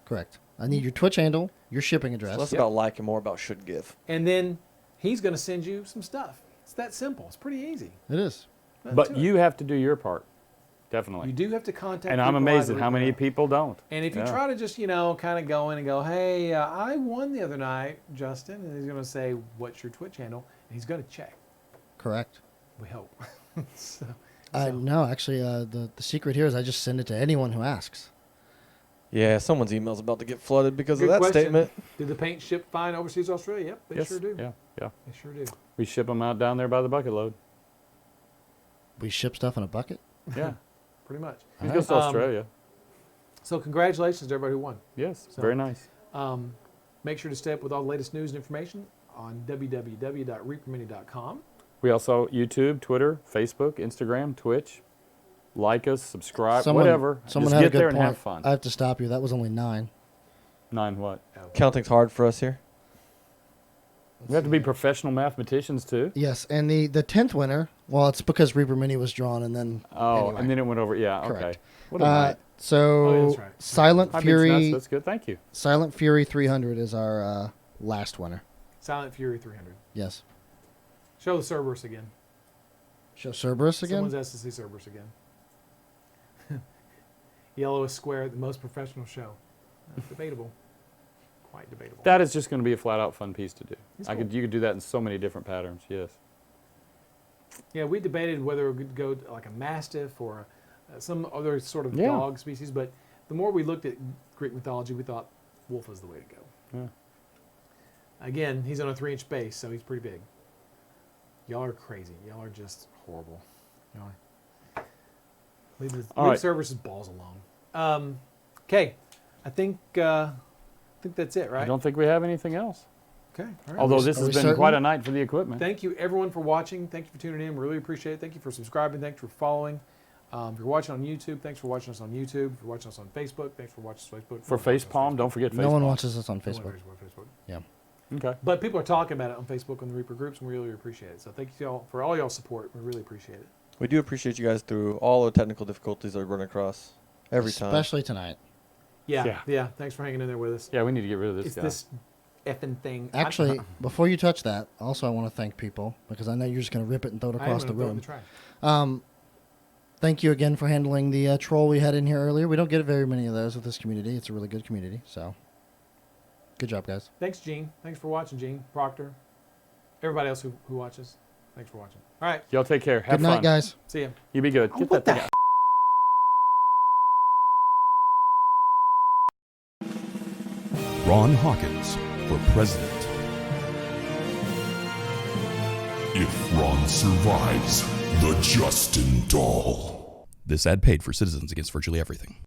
Correct. I need your Twitch handle, your shipping address. Less about like and more about should give. And then he's going to send you some stuff. It's that simple. It's pretty easy. It is. But you have to do your part. Definitely. You do have to contact And I'm people amazed live at how many ReaperCon. people don't. And if you Yeah. try to just, kind of go in and go, hey, I won the other night, Justin, and he's going to say, what's your Twitch handle? And he's going to check. Correct. We hope. so, No, actually, the secret here is I just send it to anyone who asks. Yeah, someone's email's about to get flooded because Good of that question. statement. Did the paint ship fine overseas Australia? Yep, they Yes. sure do. Yeah. They sure do. We ship them out down there by the bucket load. We ship stuff in a bucket. Yeah. Pretty much. He goes to Australia. So congratulations to everybody who won. Yes. So- Very nice. Make sure to stay up with all the latest news and information on www.reapermini.com. We also YouTube, Twitter, Facebook, Instagram, Twitch. Like us, subscribe, whatever. Someone Just had get a good there point. and have fun. I have to stop you. That was only 9. 9 what? Counting's hard for us here. We have to be professional mathematicians too. Yes, and the 10th winner, well, it's because Reaper Mini was drawn, and then Oh, anyway. and then it went over. Yeah. Correct. Okay. What a night. So Oh, that's right. Silent Hi, Big Nuts. Fury, That's good. Thank you. Silent Fury 300 is our last winner. Silent Fury 300. Yes. Show the Cerberus again. Show Cerberus again. Someone's asked to see Cerberus again. Yellow is square, the most professional show. Debatable. quite debatable. That is just going to be a flat out fun piece to do. It's You could do that in so many different patterns. Yes. Yeah, we debated whether we could go to like a mastiff or some other sort of Yeah. dog species, but the more we looked at Greek mythology, we thought wolf was the way to go. Yeah. Again, he's on a 3-inch base, so he's pretty big. Y'all are crazy. Y'all are just horrible. Y'all are. Leave All right. Cerberus' balls alone. Okay, I think that's it, right? I don't think we have anything else. Okay. All right. Although this are has we been certain? quite a night for the equipment. Thank you, everyone, for watching. Thank you for tuning in. We really appreciate it. Thank you for subscribing. Thanks for following. If you're watching on YouTube, thanks for watching us on YouTube. If you're watching us on Facebook, thanks for watching us on Facebook. For Facepalm, don't forget Facepalm. No one watches us on No one Facebook. watches us on Facebook. Yeah. Okay. But people are talking about it on Facebook on the Reaper groups, and we really appreciate it. So thank you all for all y'all support. We really appreciate it. We do appreciate you guys through all the technical difficulties that we run across every time. Especially tonight. Yeah. Thanks for hanging in there with us. Yeah, we need to get rid of this It's guy. this effing thing. Actually, before you touch that, also I want to thank people because I know you're just going to rip it and throw it I am across the gonna throw it in room. the trash. Thank you again for handling the troll we had in here earlier. We don't get very many of those with this community. It's a really good community. So, good job, guys. Thanks, Gene. Thanks for watching, Gene. Proctor. Everybody else who watches. Thanks for watching. All right. Y'all take care. Have Good night, fun. guys. See ya. You be good. Get what that the thing out. Ron Hawkins for president. If Ron survives the Justin Doll. This ad paid for Citizens Against Virtually Everything.